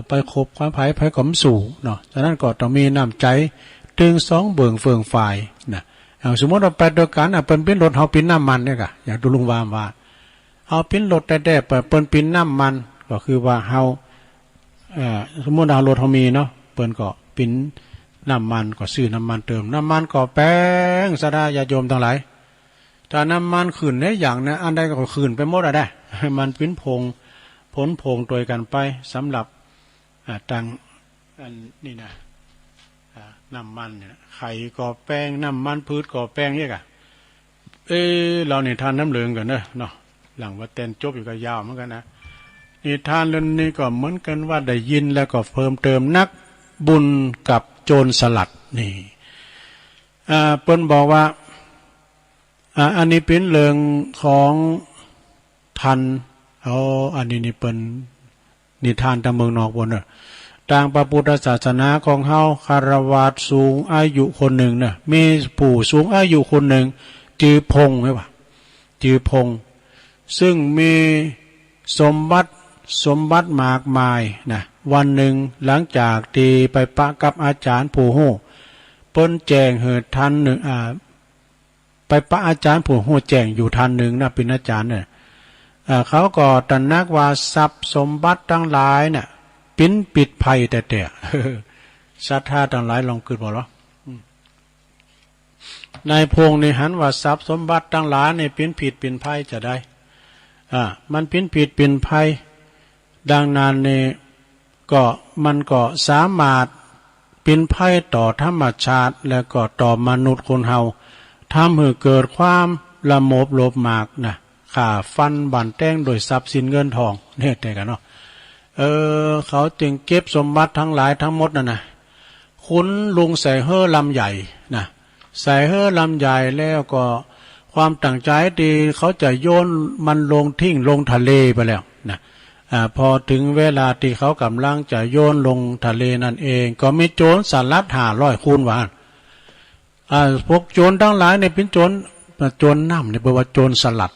ไปคบความไผ่กำสู่เนาะฉะนั้นก็ต้องมีน้ำใจถึงสองเบิ่งเฟืองฝ่ายนะสมมติเราไปโดยการเปิ้นปิ้นรถเฮาปิ้นน้ำมันเนี่ยก็อยากดูลุงว่าเอาปิ้นรถแต่เปิ้นปิ้นน้ำมันก็คือว่าเฮาสมมติเอารถเฮามีเนาะเปิ้นก็ปิ้นน้ำมันก็ซื้อน้ำมันเติมน้ำมันก็แป้งสดาญาโยมทั้งหลายถ้าน้ำมันขึ้นได้อย่างนะอันใดก็ขึ้นไปหมดได้มันปิ้นผลโพงตัวกันไปสำหรับตังอันนี่นะน้ำมันเนี่ยไข่ก่อแป้งน้ำมันพืชก่อแป้งเนี่ยกะเราเนี่ยทานน้ำเหลืองกันเนาะหลังว่าเต้นจบอยู่กับยาวเหมือนกันนะนี่ทานเรื่องนี้ก็เหมือนกันว่าได้ยินแล้วก็เพิ่มเติมนักบุญกับโจรสลัดนี่เปิ้นบอกว่าอันนี้เป็นเรื่องของทันอันนี้นี่เป็นนิทานตามเมืองนอกบนทางพระพุทธศาสนาของเฮาคารวาสสูงอายุคนหนึ่งมีผู้สูงอายุคนหนึ่งจือพงใช่ปะจือพงซึ่งมีสมบัติมากมายวันหนึ่งหลังจากที่ไปปะกับอาจารย์ผู้ฮู้เปิ้นแจงเหตุทันหนึ่งไปปะอาจารย์ผู้ฮู้แจงอยู่ทันหนึ่งเป็นอาจารย์เขาก็ตระหนักว่าทรัพย์สมบัติทั้งหลายปิ้นปิดภัยแต่ศรัทธาทั้งหลายลองคิดบ่หรอนายพงในหันว่าทรัพย์สมบัติทั้งหลายนี่ปิ้นผิดปิ้นภัยจะได้มันปิ้นผิดปิ้นภัยดังนั้นนี่ก็มันก็สามารถปิ้นภัยต่อธรรมชาติและก็ต่อมนุษย์คนเฮาทำให้เกิดความละโมบโลภมากข่าฟันบั่นแต้งโดยทรัพย์สินเงินทองเนี่ยแต่กันเนาะเขาจึงเก็บสมบัติทั้งหลายทั้งหมดคุณลุงใส่เฮ่อลำใหญ่ใส่เฮ่อลำใหญ่แล้วก็ความตั้งใจดีเขาจะโยนมันลงทิ้งลงทะเลไปแล้วพอถึงเวลาที่เขากำลังจะโยนลงทะเลนั่นเองก็มีโจรสลัด500 คูณว่าพวกโจรทั้งหลายเนี่ยเป็นโจรน้ำเนี่ยแปลว่าโจรสลัด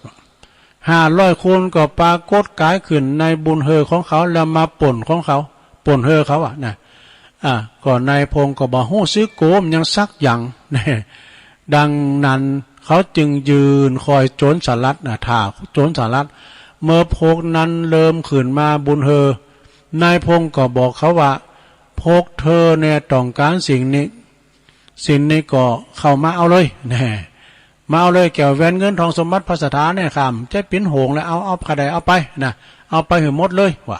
500 คูณก็ปรากฏกายขึ้นในบุญเฮอของเขาแล้วมาป่นของเขาป่นเฮอเขาก่อนนายพงก็บอกโหซื้อโกมยังซักอย่างดังนั้นเขาจึงยืนคอยโจรสลัดท่าโจรสลัดเมื่อพกนั้นเริ่มขึ้นมาบุญเฮอนายพงก็บอกเขาว่าพกเธอเนี่ยต้องการสิ่งนี้ก็เข้ามาเอาเลยมาเอาเลยแก้วแหวนเงินทองสมบัติพระสถานเนี่ยคำจะปิ้นโหงแล้วเอาขดายเอาไปเอาไปให้หมดเลยว่ะ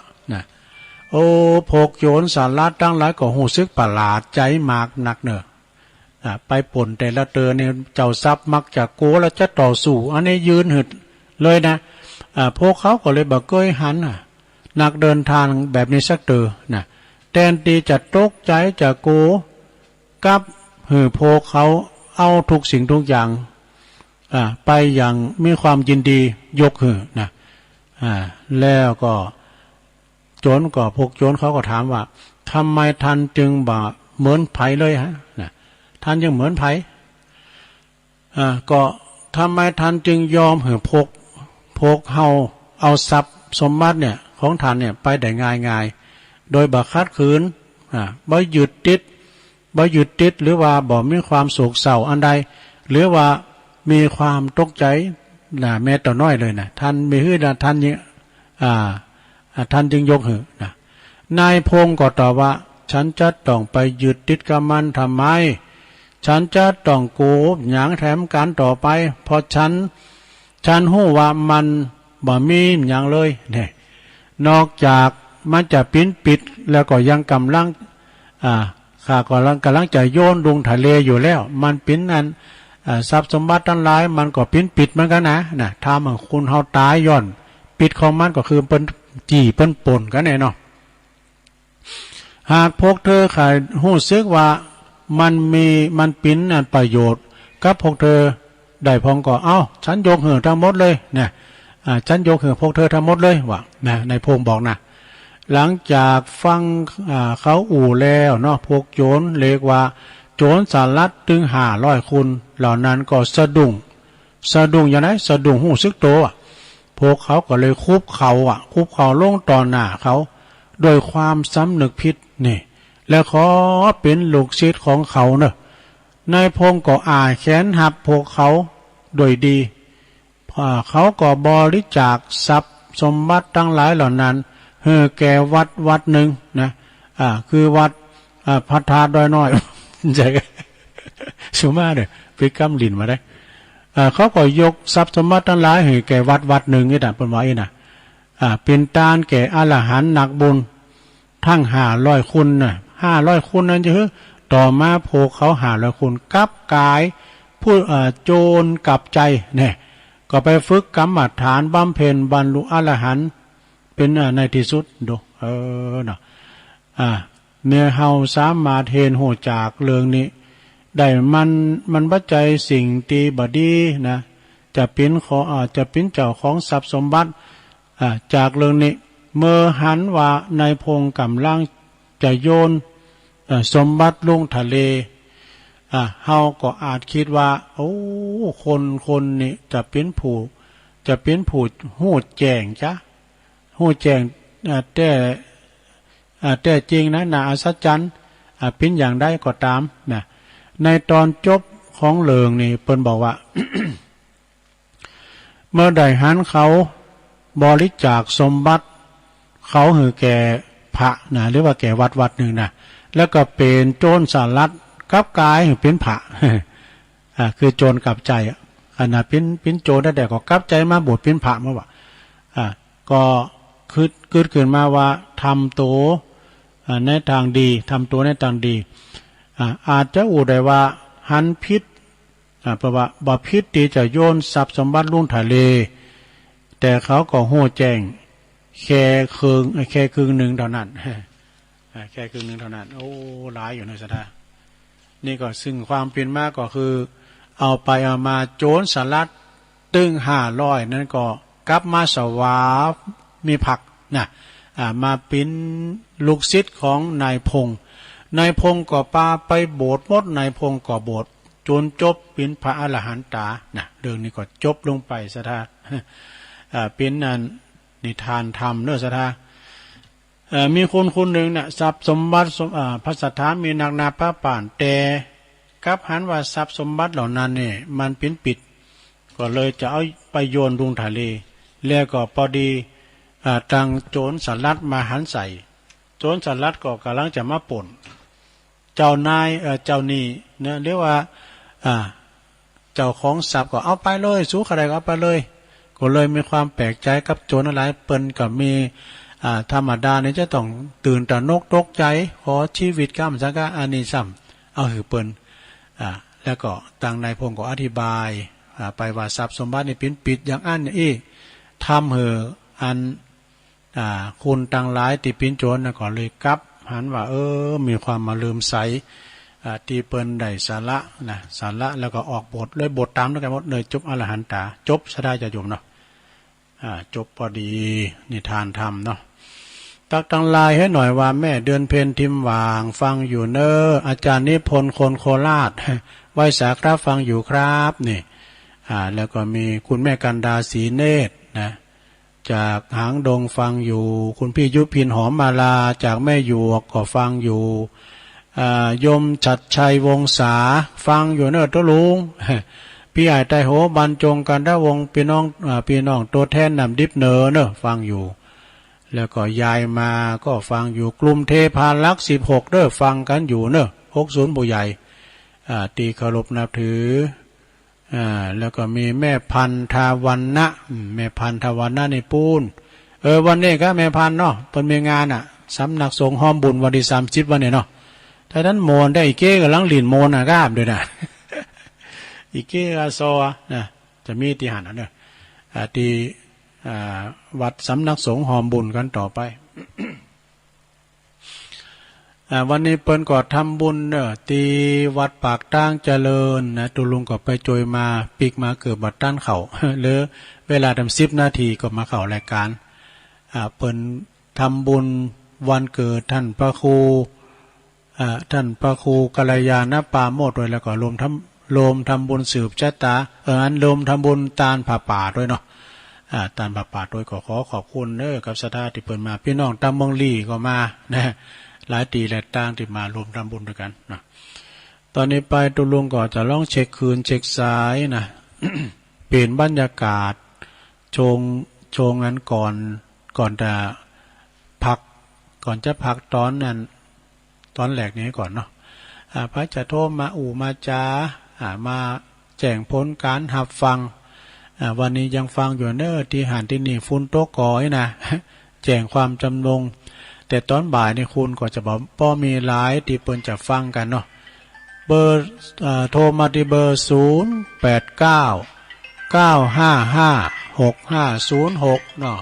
โอ้พกโยนสารัดตั้งหลายก็หูซึกประหลาดใจมากหนักเนอะไปป่นแต่ละเตอเนี่ยเจ้าทรัพย์มักจะโกแล้วจะต่อสู้อันนี้ยืนหึดเลยนะพวกเขาก็เลยบอกเกยหันนักเดินทางแบบนี้สักเตอนะแทนที่จะตกใจจะโกกับพวกเขาเอาทุกสิ่งทุกอย่างไปอย่างมีความยินดียกนะแล้วก็โจรก็พวกโจรเขาก็ถามว่าทำไมท่านจึงบ่เหมือนไผเลยฮะนะท่านยังเหมือนไผก็ทำไมท่านจึงยอมพกเฮาเอาทรัพย์สมบัติเนี่ยของท่านเนี่ยไปได้ง่ายโดยบ่คัดขืนบ่หยุดติดหรือว่าบ่มีความโศกเศร้าอันใดหรือว่ามีความตกใจแม้แต่น้อยเลยนะท่านมีฮื้อท่านเนี่ยท่านจึงยกนะนายพงศ์ก็ตอบว่าฉันจะต้องไปยึดติดกับมันทำไมฉันจะต้องโกบหยางแถมการต่อไปเพราะฉันหู้ว่ามันบ่มีหยังเลยเนี่ยนอกจากมันจะปิ้นปิดแล้วก็ยังกำลังข้าก็กำลังจะโยนลงทะเลอยู่แล้วมันปิ้นนั้นทรัพย์สมบัติทั้งหลายมันก็ปิ้นปิดเหมือนกันนะถ้ามันคุณเฮาตายย่อนปิดของมันก็คือเป็นจี้เป็นป่นกันแน่เนาะหากพวกเธอขายหู้ซึกว่ามันปิ้นประโยชน์กับพวกเธอได้พองก็ฉันยกเหือทั้งหมดเลยเนี่ยฉันยกเหือพวกเธอทั้งหมดเลยว่ะนะในพงบอกนะหลังจากฟังเขาอู่แล้วเนาะพวกโจรเรียกว่าโจรสารัดถึง500คนเหล่านั้นก็สะดุ้งอย่างไรสะดุ้งหูซึกโตพวกเขาก็เลยคุบเขาลงต่อหน้าเขาโดยความสำนึกผิดนี่และขอเป็นลูกศิษย์ของเขาเนอะนายพงก็แขนหับพวกเขาโดยดีเขาก็บริจาคทรัพย์สมบัติทั้งหลายเหล่านั้นแก่วัดหนึ่งนะคือวัดพัทธาดอยน้อยใจสุมาเนี่ยไปกำลินมาได้เขาก็ยกทรัพย์สมบัติทั้งหลายให้แก่วัดหนึ่งนี่นะเป็นไว้นะเป็นตานแก่อรหันต์หนักบุญทั้ง500คนน่ะ500คนนั้นจะต่อมาโพเขา500คนกลับกายผู้โจรกลับใจเนี่ยก็ไปฝึกกรรมฐานบำเพ็ญบรรลุอรหันต์เป็นในที่สุดดูเนาะเมื่อเฮาสามารถเห็นโหจากเรื่องนี้ได้มันบัจจัยสิ่งตีบดีนะจะเป็นเจ้าของทรัพย์สมบัติจากเรื่องนี้เมื่อหันว่านายพงกำลังจะโยนสมบัติลงทะเลเฮาก็อาจคิดว่าโอ้คนนี่จะเป็นผู้หู้แจ้งจ้ะหู้แจ้งแต่จริงนะน่าอัศจรรย์เป็นอย่างใดก็ตามนะในตอนจบของเรื่องนี่เพิ่นบอกว่า เมื่อได้หันเขาบริจาคสมบัติเขาแก่พระนะหรือว่าแก่วัดหนึ่งนะแล้วก็เป็นโจรสารัดกับกายเป็นพระ คือโจรกลับใจขณะเป็นโจรแต่ก็กลับใจมาบวชเป็นพระมาว่าก็คือเกิดขึ้นมาว่าทำตัวในทางดีทำตัวในทางดีอาจจะอู่ได้ว่าหันพิษเพราะว่าบ่พิษที่จะโยนทรัพย์สมบัติลุ่งทะเลแต่เขาก็โห่แจ้งแค่ครึ่งหนึ่งเท่านั้นแค่ครึ่งหนึ่งเท่านั้นโอ้หลายอยู่ในสถานี่ก็ซึ่งความเป็นมากก็คือเอาไปเอามาโจรสลัดตึง500นั่นก็กลับมาสวามีผักนะมาเป็นลูกศิษย์ของนายพงก็ปาไปโบสถ์หมดนายพงก็โบสถ์จนจบเป็นพระอรหันตานะเรื่องนี้ก็จบลงไปสถาเป็นนิทานธรรมเนื้อสถามีคนหนึ่งเนี่ยทรัพย์สมบัติพระสถานมีนักนาพระป่านแต่กับหันว่าทรัพย์สมบัติเหล่านั้นเนี่ยมันเป็นปิดก็เลยจะเอาไปโยนลงทะเลแล้วก็พอดีทางโจรสลัดมาหันใส่โจรสลัดก็กำลังจะมาป่นเจ้านายเจ้านี่เนี่ยเรียกว่าเจ้าของทรัพย์ก็เอาไปเลยสู้ใครก็เอาไปเลยก็เลยมีความแปลกใจกับโจรอะไรเปิ้นก็มี ธรรมดาเนี่ยจะต้องตื่นตระหนกตกใจขอชีวิตก้ามสักกะอันนี้ซ้ำเอาหือเปิ้นแล้วก็ต่างนายพงศ์ก็อธิบายไปว่าทรัพย์สมบัตินี่เป็นปิดอย่างอันนี่ทำเหออันคุณต่างหลายติปินโจรนะก็เลยกลับหันว่ามีความมาลืมใสตีเปิ้นได้สาระนะสาระแล้วก็ออกบทเลยบทตามแล้วกันหมดเลยจบอรหันตาจบสดาจะโยมเนาะจบพอดีนิทานธรรมเนาะตักตังลายให้หน่อยว่าแม่เดือนเพ็ญทิมวางฟังอยู่เนออาจารย์นิพนธ์คนโคราชไว้สาครับฟังอยู่ครับนี่แล้วก็มีคุณแม่กันดาศรีเนตรนะจากหางดงฟังอยู่คุณพี่ยุพินหอมมาลาจากแม่อยู่ก็ฟังอยู่ยมฉัดชัยวงศาฟังอยู่เนอตัวลุงพี่ใหญ่ไตโหบรรจงกันได้วงพี่น้องตัวแทนนำดิบเนอฟังอยู่แล้วก็ยายมาก็ฟังอยู่กลุ่มเทพาลักษ์16ฟังกันอยู่เนอะ60ผู้ใหญ่ตีเคารพนับถือแล้วก็มีแม่พันธวันนะแม่พันธวันนะในปูนวันนี้ก็แม่พันเนาะเพิ่นมีงานสำนักสงฆ์ห้อมบุญวันที่30วันนี้เนาะถ้านั้นโมนได้อีเก้กับลังหลินโมนกราบด้วยนะอีเก้อาซอนะจะมีที่หันเนอะที่วัดสำนักสงฆ์หอมบุญกันต่อไป วันนี้เปิ้นก็ทำบุญตีวัดปากตั้งเจริญนะตุลุงก็ไปจอยมาปีกมาเกิดบัดต้านเขา หรือเวลาทำ10 นาทีก็มาเข้ารายการเปิ้นทำบุญวันเกิดท่านพระครูกัลยาณปาโมทย์ด้วยแล้วก็รวมทำบุญสืบชะตาอันรวมทำบุญตาลผ่าป่าด้วยเนาะตามป่าโดยขอขอบคุณกับศรัทธาที่เปิดมาพี่น้องตามเมืองลี่ก็มานะหลายตีหลายต่างที่มารวมทำบุญด้วยกันนะตอนนี้ไปตุลุงก็จะลองเช็คคืนเช็คซ้ายนะ เปลี่ยนบรรยากาศโชงนั้นก่อนจะพักตอนนั้นตอนแหลกนี้ก่อนเนาะพระจะโทรมามาจามาแจ้งผลการหับฟังวันนี้ยังฟังอยู่เนอที่หันที่นี่ฟุ้นโต๊ะกอยนะ แจ้งความจำลงแต่ตอนบ่ายนี่คุณก็จะบอกป้อมีหลายที่เปิ้นจะฟังกันเนาะเบอร์โทรมาที่เบอร์0899555656เนาะ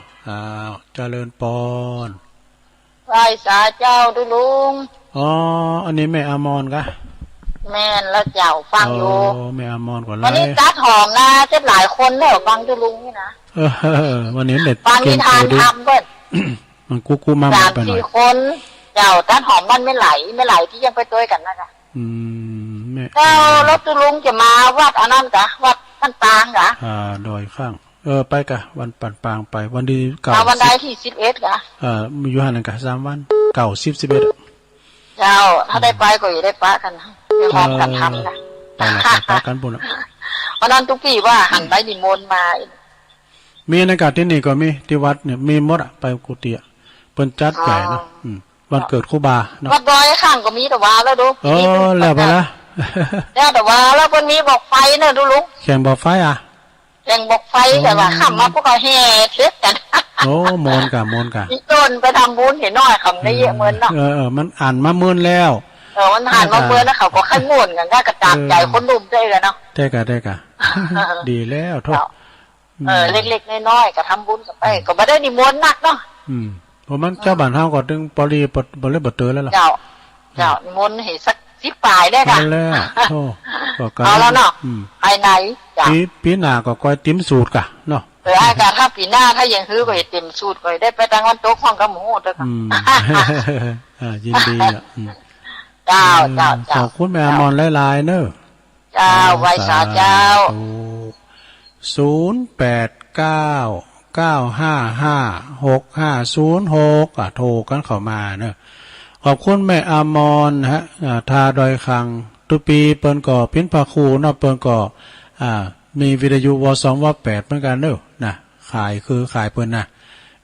เจริญปอนไหว้สาเจ้าดูลุงอันนี้แม่อมรกะแม่นแล้วเจ้าฟังอยู่แม่อมรก่อนวันนี้จัดหอมนะเจ็บหลายคนเนอะฟังดูลุงนี่นะวันนี้เด็ดฟังนิทานทำด้วยมันกูมาไปหน่อย3-4 คนเจ้าจัดหอมมันไม่ไหลที่ยังไปตัวกันนะจ๊ะแม่เจ้ารถดูลุงจะมาวัดอันนั้นกะวัดปันปางกะดอยข้างไปกะวันปันปางไปวันที่วันใดที่11กะมีอยู่หันกะ3 วัน10 11เจ้าถ้าได้ไปก็อย่าได้ปะกันไปหอมกันทำนะไปปะกันบุญวันนั้นทุกปีว่าหันไปนิมนต์มามีในกาที่นี่ก็มีที่วัดเนี่ยมีหมดไปกุฏิเปิ้นจัดใหญ่เนาะวันเกิดครูบาเนาะวัดดอยข้างก็มีแต่ว่าแล้วดูแล้วไปละแต่ว่าแล้วเปิ้นมีบอกไฟเนอะดูลุงแข่งบอกไฟแข่งบอกไฟแต่ว่าค่ำมาพวกเขาแห่เทศกันมนกะมีต้นไปทำบุญเห็นน้อยคำได้เยอะเหมือนเนาะมันอ่านมาเมินแล้วมันอ่านมาเมินแล้วเขาก็ขั้นม่วนกันก็กระจายใจคนดุมใจกันเนาะได้กะดีแล้วโทษเล็กๆน้อยๆก็ทำบุญกันไปก็ไม่ได้นิมนต์หนักเนาะเพราะมันเจ้าบ้านเฮาก็ถึงปริบ่เลยบ่เตอแล้วล่ะเจ้านิมนต์ให้สัก10 ปลายได้ค่ะแล้วโธ่ก็เอาแล้วเนาะภายในจ้ะปีหน้าก็ก้อยติ้มสูตรกะเนาะอากาศถ้าปีหน้าถ้ายังฮื้อก็เต็มสูตรก็ได้ไปทางวันโต๊ะห้องกับหมูเด้อค่ะยินดีอ่ะเจ้าขอบคุณแม่อมรหลายๆเนอะเจ้าไว้สาเจ้า0899555656โทรกันเข้ามาเนอะขอบคุณแม่อมรฮะทาดอยคังตุปีเปิ้นก็เป็นพระครูเนาะเปิ้นก็มีวิทยุว2 ว 8เหมือนกันเนอะนะขายเปิ้นนะ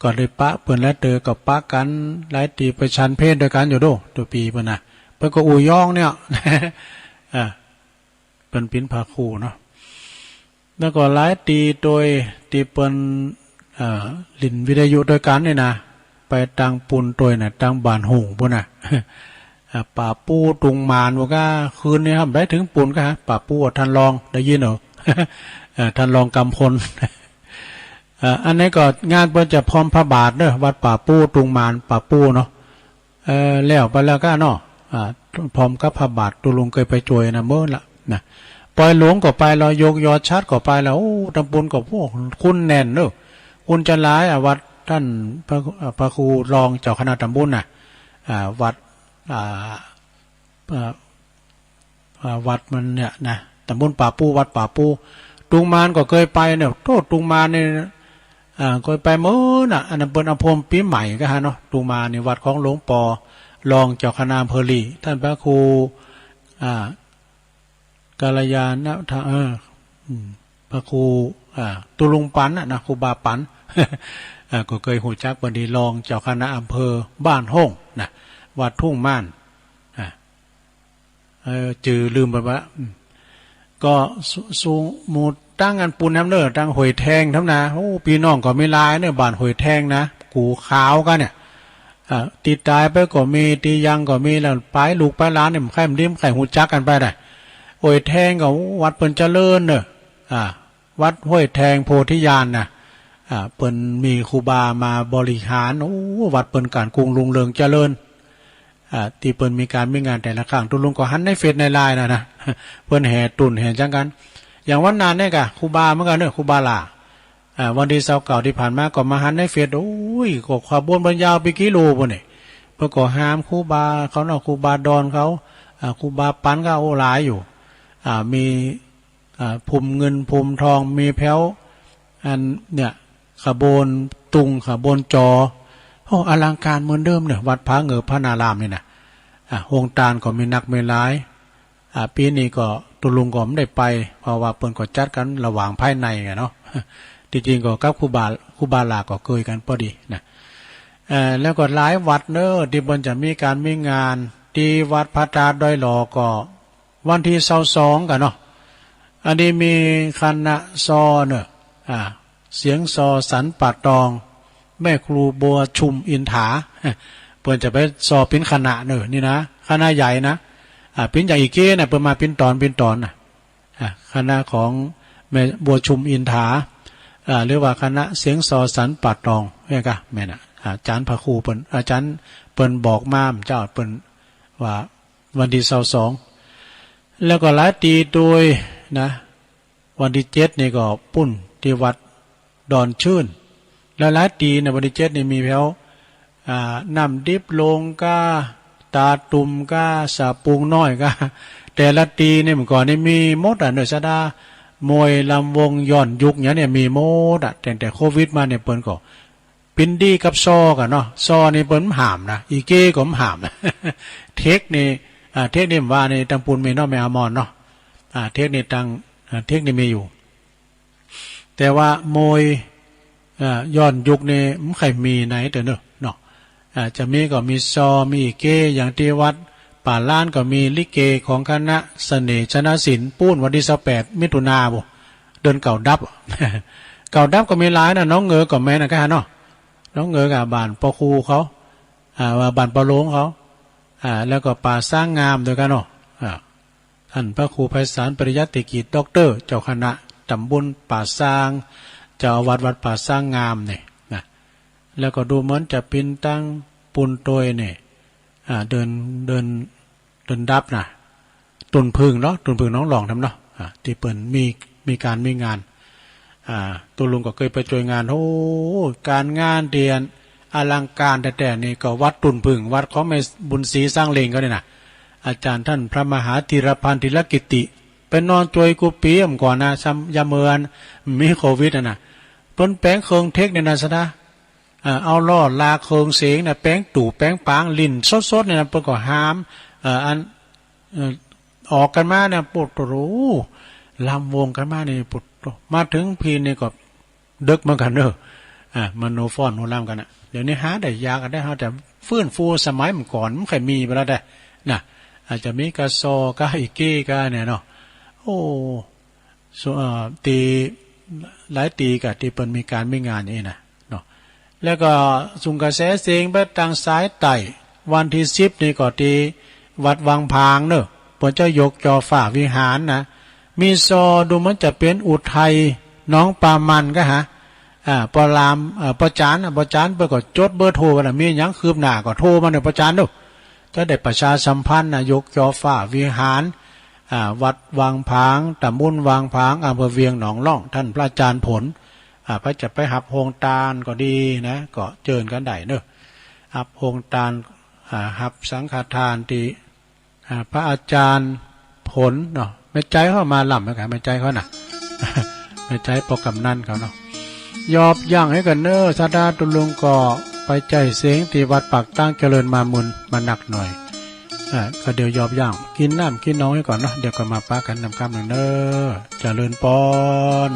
ก่อนเลยปะเปิ้นและเตอกับปะกันหลายตีไปชันเพศด้วยกันอยู่โดตัวปีเปิ้นนะเปิ้นก็อู่ย่องเนี่ยเปิ้นเป็นพระครูเนาะแล้วก็หลายตีโดยตีเปิ้นลินวิทยุด้วยกันนี่นะ ไปตังปุนตัวน่ะตังบานหงปุ่นน่ะป่าปูตุงมานว่าก็คืนนี้ครับได้ถึงปุนก็ฮะป่าปูท่านรองได้ยินเหรอ ท่านรองกำพล อันนี้ก็งานเปิ้นจะพร้อมพระบาทเด้อวัดป่าปูตุงมานป่าปูเนาะแล้วไปแล้วก็เนาะพร้อมกับพระบาทตุลุงเคยไปจวยนะเมื่อละนะปล่อยหลวงก็ไปเรายกยอดชัดก็ไปแล้วโอ้ตำบลก็พวกคุณแน่นเด้อคุณจะร้ายวัดท่านพระครูรองเจ้าคณะตำบลน่ะวัดวัดมันเนี่ยนะตำบลป่าปูวัดป่าปูตุงมานก็เคยไปเนี่ยโทษตุงมานเนี่ยเคยไปเมื่อน่ะอันนั้นเป็นอภรรปีใหม่ก็ฮะเนาะตุงมานในวัดของหลวงปอรองเจ้าคณะอำเภอลีท่านพระครูกาลยานะพระครูตุลุงปันนะครูบาปัน ก็เคยหูจักบันดีรองเจ้าคณะอำเภอบ้านห้องนะวัดทุ่งม่านจือลืมไปว่าก็สูงหมู่ตั้งงานปูนน้ำเนื้อตั้งหอยแทงทั้งนะโอ้พี่น้องก็ไม่ลายเนี่ยบ้านหอยแทงนะกูขาวกันเนี่ยตีตายไปก็มีตียังก็มีแล้วไปลูกไปร้านเนี่ยไข่มันดิ้มไข่หูจักกันไปได้หอยแทงก็วัดเปิ่นเจริญเนอะวัดห้วยแทงโพธิญาณนะเปิ่นมีครูบามาบริหารโอ้วัดเปิ่นการกรุงลุงเรืองเจริญที่เปิ่นมีการมีงานแต่ละครั้งตุลุงก็หันในเฟซในไลน์นะเปิ่นแห่ตุ่นแห่จังกันอย่างวันนานเนี่ยกะครูบาเมื่อกันเนี่ยครูบาลาวันที่เก่าที่ผ่านมาก็มาหันในเฟซโอ้ยก็ขบวนบรรยาวไปกิโลบ่เนี่ยเพื่อก็ห้ามครูบาเขาเนาะครูบาดอนเขาครูบาปันก็โอ้หลายอยู่มีภูมิเงินภูมิทองมีแพ้วอันเนี่ยขบวนตุงขบวนจอโอ้อลังการเหมือนเดิมเนี่ยวัดพระเงือพระนารามนี่นะโฮงตาลก็มีนักไม่ร้ายปีนี้ก็ตุลุงก็ไม่ได้ไปเพราะว่าเปิ้นก็จัดกันระหว่างภายในไงเนาะจริงๆก็กับครูบาลาก็เคยกันพอดีนะแล้วก็หลายวัดเนอะที่เปิ้นจะมีการมีงานที่วัดพระธาตุดอยหลอก็วันที่22กันเนาะอันนี้มีคณะซอเนอะเสียงซอสันป่าตองแม่ครูบัวชุมอินถาเปิ้นจะไปซอเป็นคณะเนอะนี่นะคณะใหญ่นะเป็นใหญ่อีกเก้นะเปิ้นมาเป็นตอนนะคณะของแม่บัวชุมอินถาหรือว่าคณะเสียงซอสันป่าตองเนี่ยก็แม่น่ะอาจารย์พระครูเปิ้นอาจารย์เปิ้นบอกมามเจ้าเปิ้นว่าวันที่22แล้วก็หลายตีโดยนะวันที่7นี่ก็ปุ้นที่วัดดอนชื่นแล้วหลายตีในวันที่7นี่มีแถวน้ำดิบลงก็ตาตุ่มก็สาปุงน้อยก็แต่ละตีเนี่ยเมื่อก่อนนี่มีมดเนอสดามวยลำวงย้อนยุคเนี่ยมีมดแต่โควิดมาเนี่ยเปิ้นก็ปินดีกับซอกันเนาะซอนี่เปิ้นหามนะอีเก้ก็หามเทคนี่ว่าในตังปูนมีเนาะแม่อมรเนาะเทคนี่ตังเทคนี่มีอยู่แต่ว่ามวยย้อนยุคนี่ไม่เคยมีไหนแต่เนาะจะมีก็มีซอมีเก้อย่างที่วัดป่าล้านก็มีลิเกของคณะเสน่ห์ชนะศิลป์ปู้นวันที่18มิถุนาบ่เดินเก่าดับ เก่าดับก็มีหลายนะน้องเงอก็แม่นะก็เนาะน้องเงอกับบ้านปอคูเขาว่าบ้านปอโลงเขาแล้วก็ป่าสร้างงามด้วยกันเนาะท่านพระครูไพศาลปริยัติกิจด็อกเตอร์เจ้าคณะตำบลป่าสร้างเจ้าวัดป่าสร้างงามเนี่ยนะแล้วก็ดูเหมือนจะปินตั้งปุนโตยเนี่ยเดินดับนะตุนพึ่งเนาะตุนพึ่งน้องหลองทำเนาะที่เปิ่นมีการมีงานตัวลุงก็เคยไปช่วยงานโอ้การงานเดียนอลังการแต่นี่ก็วัดตุนพึ่งวัดของแม่บุญศรีสร้างเลงก็เนี่ยนะอาจารย์ท่านพระมหาธีรพันธ์ธีรกิติเป็นนอนจวยกูปีมก่อนนะซ้ำยาเมือนมีโควิดนะเปิ้นแป้งเคืองเทคในนาสดาเอาล่อลาเคืองเสียงนะแป้งตู่แป้งปางลิ้นสดๆเนี่ยนะเปิ้นก็ห้ามอันออกกันมาเนี่ยปวดรู้ลำวงกันมาเนี่ยปวดมาถึงพีนี่ก็ดึกเหมือนกันเนอะมันโนฟอนโนลามกันนะเดี๋ยวนี้หาได้ยากันได้แต่ฟื้นฟูสมัยเมื่อก่อนไม่เคยมีไปแล้วได้นะอาจจะมีกระซอกะอีกเก้กะเนี่ยเนาะโอ้ตีหลายตีกับที่เปิ้นมีการมีงานนี่นะเนาะ แล้วก็สุงกระแสเสียงไปทางซ้ายไต่วันที่10นี่ก็ที่วัดวังพางเนอะปนเจ้ายกจอฝ่าวิหารนะมีซอดูมันจะเป็นอุทัยน้องปามันก็ฮะปรามปจานเปิดก็จดเบอร์โทรกันมีหยังคืบหน้าก็โทรมาในปจานดูจะได้ประชาสัมพันธ์ยกจอฝ่าวิหารวัดวังพางตำบลวังพางอำเภอเวียงหนองล่องท่านพระอาจารย์ผลไปจะไปหับโฮงตาลก็ดีนะก็เจิญกันได้เนอะหับโฮงตาลหับสังฆทานที่พระอาจารย์ผลเนาะไม่ใจเขามาหล่ำนะครับไม่ใจเขาน่ะ ไม่ใจปกกำนั่นเขาเนาะยอบย่างให้กันเนอะสาดาตุลุงก็ไปใจเสียงที่วัดปากตั้งเจริญมามุนมาหนักหน่อยก็เดี๋ยวยอบย่างกินน้ำกินน้องให้ก่อนเนาะเดี๋ยวก็มาป้ากันนำคำหนึ่งเนอะเจริญปอน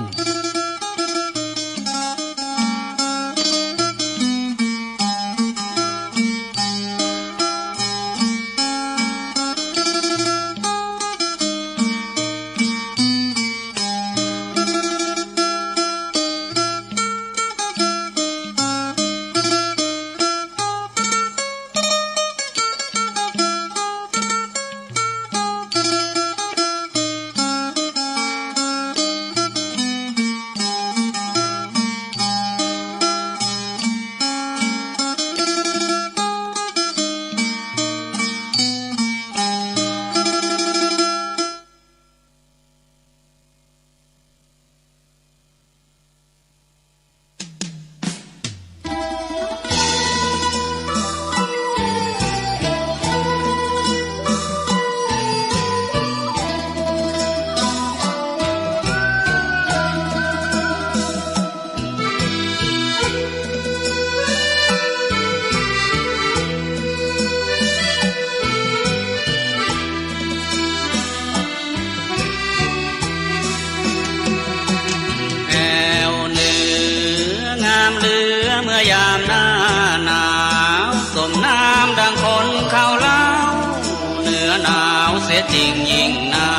จริงยิ่งนา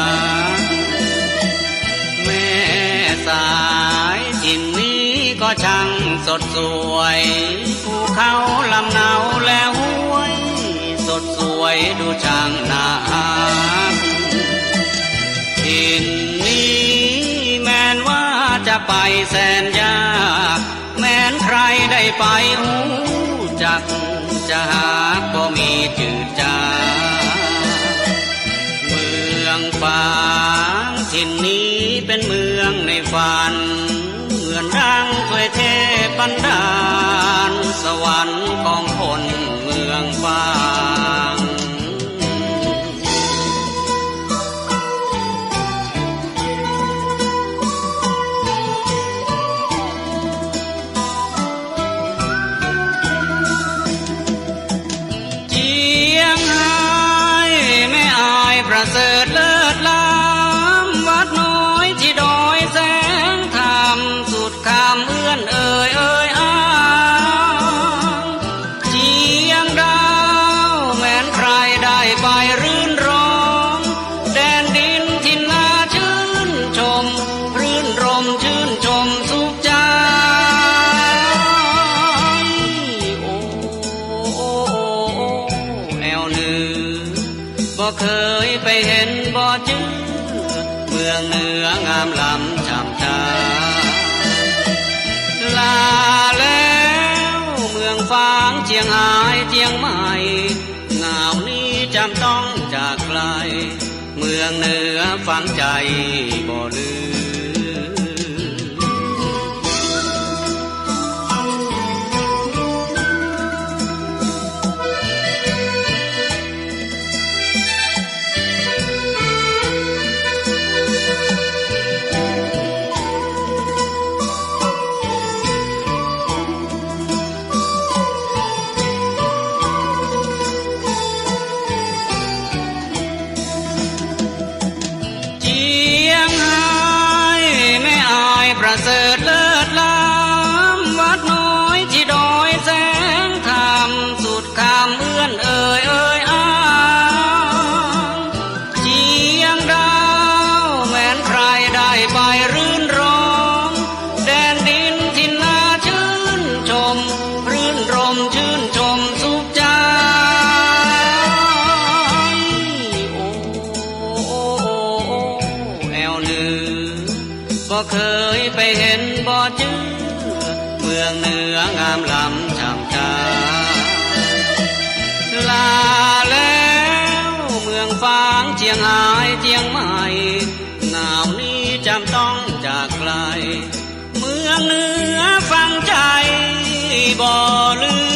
แม่สายถิ่นนี้ก็ช่างสดสวยภูเขาลำเนาแล้วห้วยสดสวยดูช่างน่ารักถิ่นนี้แม้นว่าจะไปแสนยากแม้นใครได้ไปหูจักจะหาก็มีจืดจางเมืองฟางถิ่นนี้เป็นเมืองในฝันเหมือนดังถ้วยเทพบันดาลสวรรค์ของคนเมืองฟางประเสริฐเลิศล้ำวัดน้อยที่ดอยแสงธรรมสุดคำเอื้อนเอ่ยอ้างเชียงดาวแม้นใครได้ไปรื่นร้องแดนดินที่น่าชื่นชมรื่นรมชื่นชมสุขใจแอวเหนือบ่เคยไปเห็นบ่จื้อเมืองเหนืองามล้ำช่ำชาลาแล้วเมืองฟางเชียงหายเชียงใหม่หนาวนี้จำต้องจากไกลเมืองเหนือฝังใจบ่ลืมประเสริฐเลิศล้ำวัดน้อยที่ดอยแสงธรรมสุดคำเอื้อนเอ่ยอ้างเชียงดาวแม้นใครได้ไปรื่นร้องแดนดินที่น่าชื่นชม เคยไปเห็นบ่เจอเมืองเหนืองามล้ำจำจาลาแล้วเมืองฟางเจียงหายเจียงใหม่หนาวนี้จำต้องจากไกลเมืองเหนือฟังใจบ่ลืม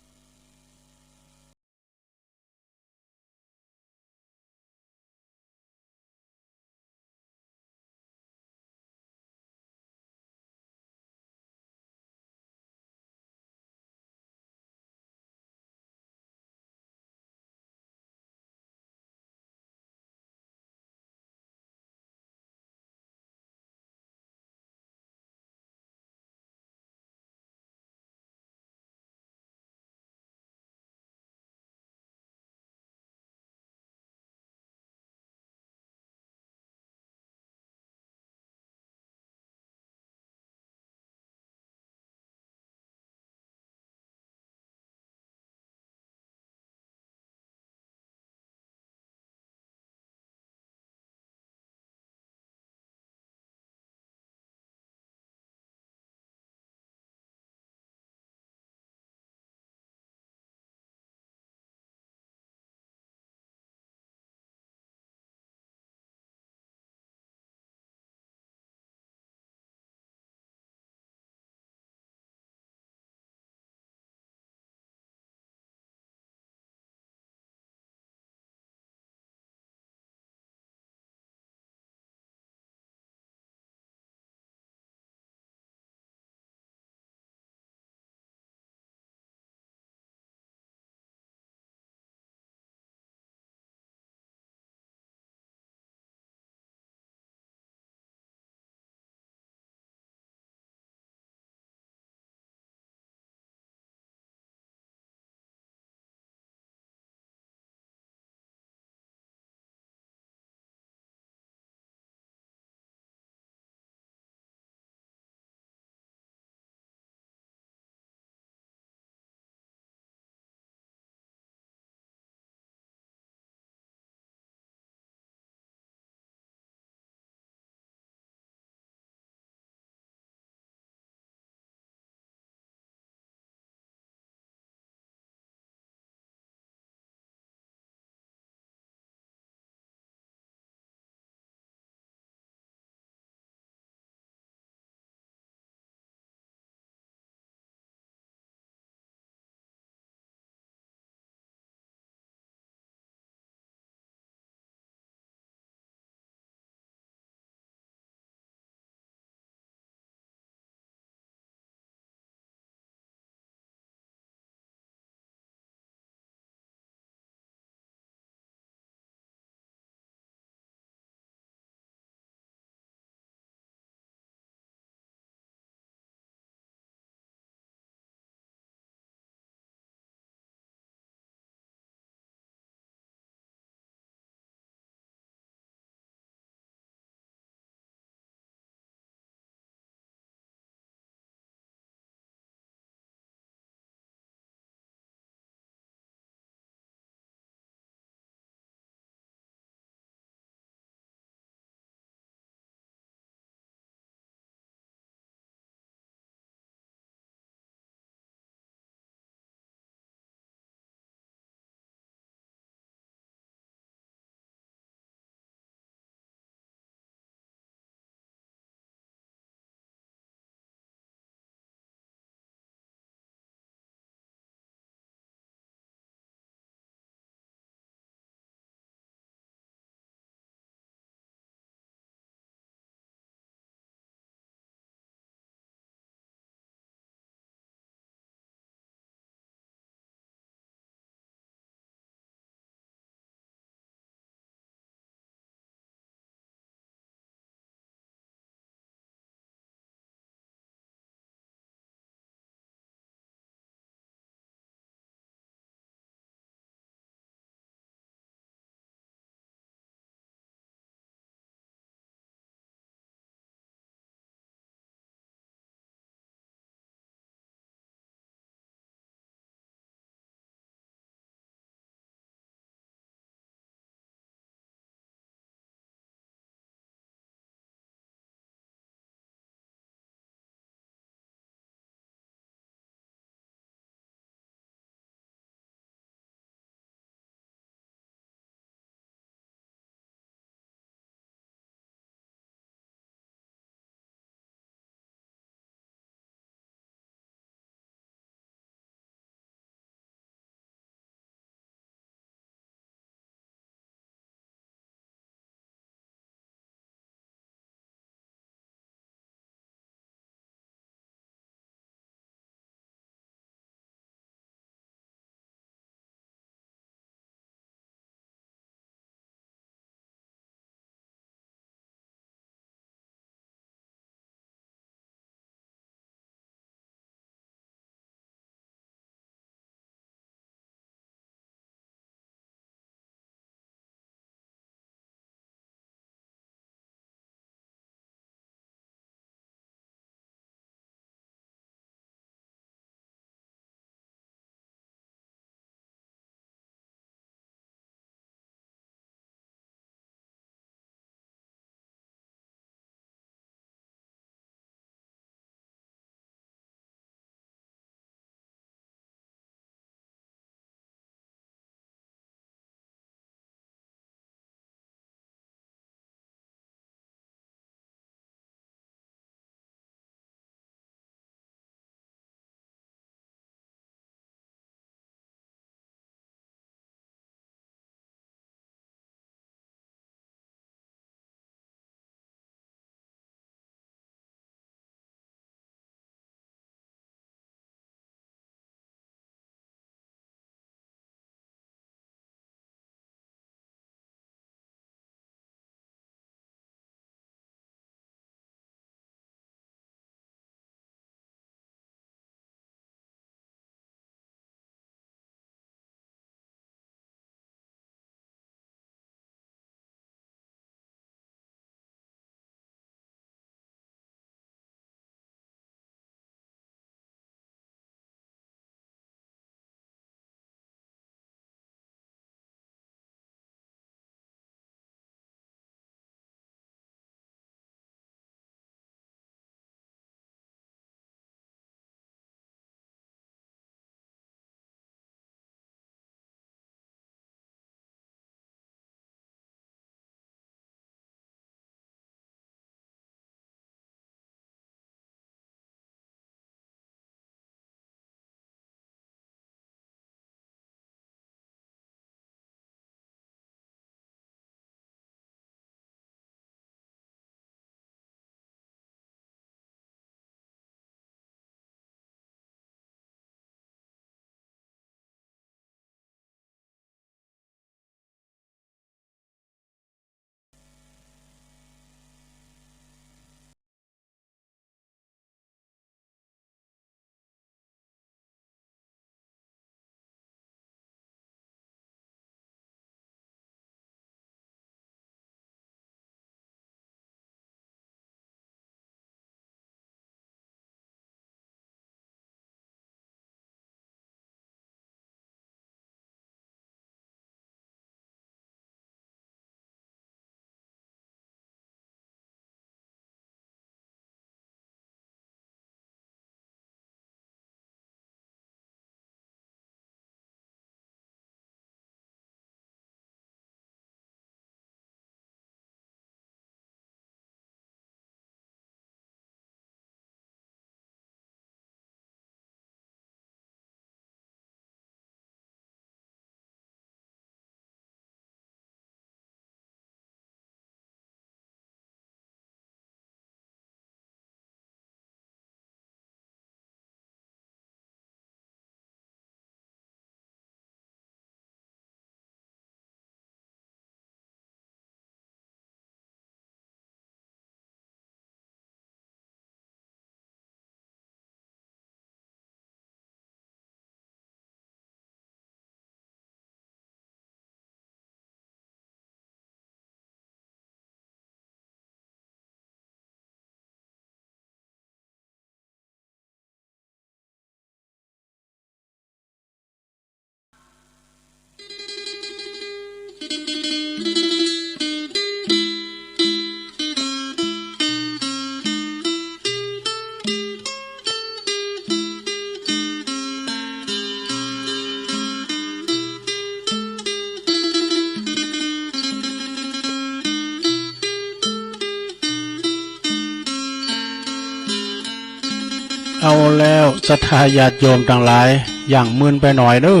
เอาแล้วศรัทธาญาติโยมต่างหลายอย่างมึนไปหน่อยเด้อ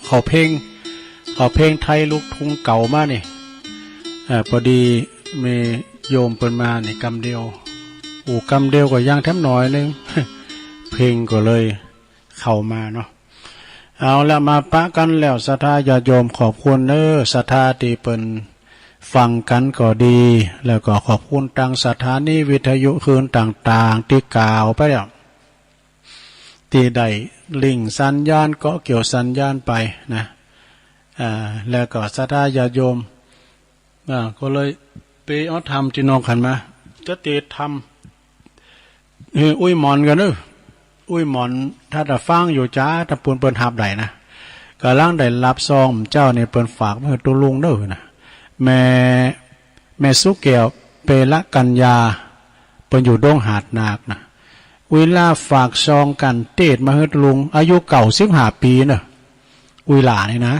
เขาเพลงไทยลูกทุ่งเก่ามานี่พอดีมีโยมเปินมานี่กำเดียวกำเดียวก็ย่างแทบหน่อยนึง เพลงก็เลยเข้ามาเนาะเอาแล้วมาปะกันแล้วศรัทธาญาติโยมขอบคุณเด้อศรัทธาที่เปิ้นฟังกันก็ดี แล้วก็ขอบคุณทางสถานีวิทยุคืนต่างๆที่กล่าวไปแล้วที่ได้ลิงก์สัญญาณก็เกี่ยวสัญญาณไปนะแล้วก็ศรัทธาญาติโยมก็เลยไปเอาทำจีนองขันมาจะตีทำอุ้ยหมอนกันเนอะอุ้ยหมอนถ้าจะฟังอยู่จ้าถ้าเปิ้นหับได้นะก็ล่างได้รับซองเจ้าเนี่ยเปิ้นฝากมาให้ตัวลุงเด้อนะแม่สุเกี่ยวเปละกัญญาเปิ้นอยู่ดงหาดนาคนะเวลาฝากซองกันเตดมาให้ลุงอายุเก่า15 ปีเนอะอุยหลานี่นะ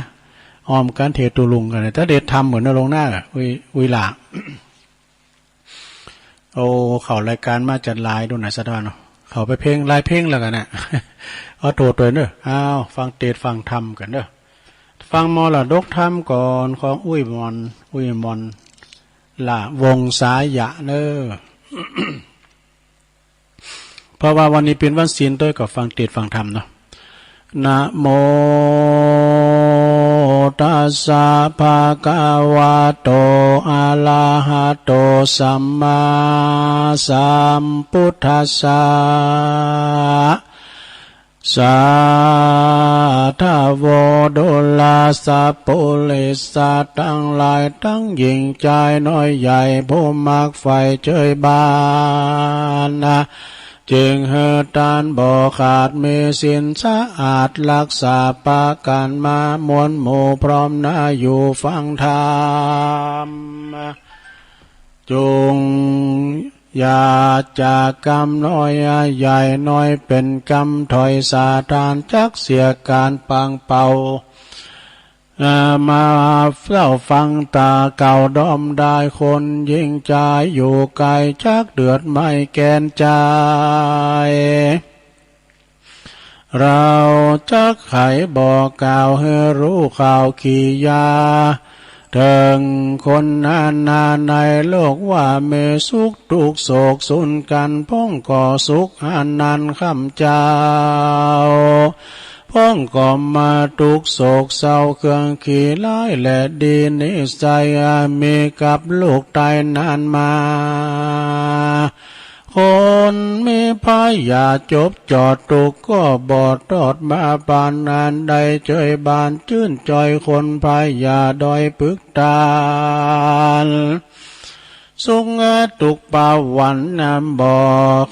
ออมกันเทตุลุงกันถ้าเด็ดทำเหมือนนลงหน้าอุยหลา โอ้เขารายการมาจัดลายดูหน่อยสักหน่อยเนาะเขาไปเพลงลายเพลงแล้วกันเนี่ย เอาตัวเนอะอ้าวฟังเตดฟังทำกันเนอะฟังมรดกธรรมก่อนของอุ้ยมอนละวงสายะเนอะ เพราะว่าวันนี้เป็นวันศีลด้วยกับฟังเทศน์ฟังธรรมเนาะนะโมตัสสะภะคะวะโตอะระหะโตสัมมาสัมพุทธัสสะสัทธโวดุลาสัพพุลิสัตทั้งหลายทั้งหญิงใจน้อยใหญ่ผู้มักใฝ่เจยบานนะจึงเฮตานบ่ขาดมีสินสะอาดรักษาปากันมามวลหมู่พร้อมหน้าอยู่ฟังธรรมจงอย่าจากกรรมน้อยใหญ่น้อยเป็นกรรมถอยสาทานจักเสียการปังเป่ามาเฝ้าฟังตาเก่าดอมได้คนยิ่งใจอยู่ไกลจักเดือดไม่แกนใจเราจักไขบอกกล่าวให้รู้ข่าวขียาถึงคนนาในโลกว่าเมสุขทุกโศกสุนกันพ้องก่อสุขอันนันข้ำเจ้าพ้องก่อมาทุกโศกเศร้าเครื่องขี่ร้ายและดีนิสัยมีกับลูกตายนานมาคนมีพายาจบจอดตุกก็บอดตอดมาปานนานใดเจยบานชื่นจอยคนพายาดอยปึกตาลสุงตุกปาวันน้ำบ่อ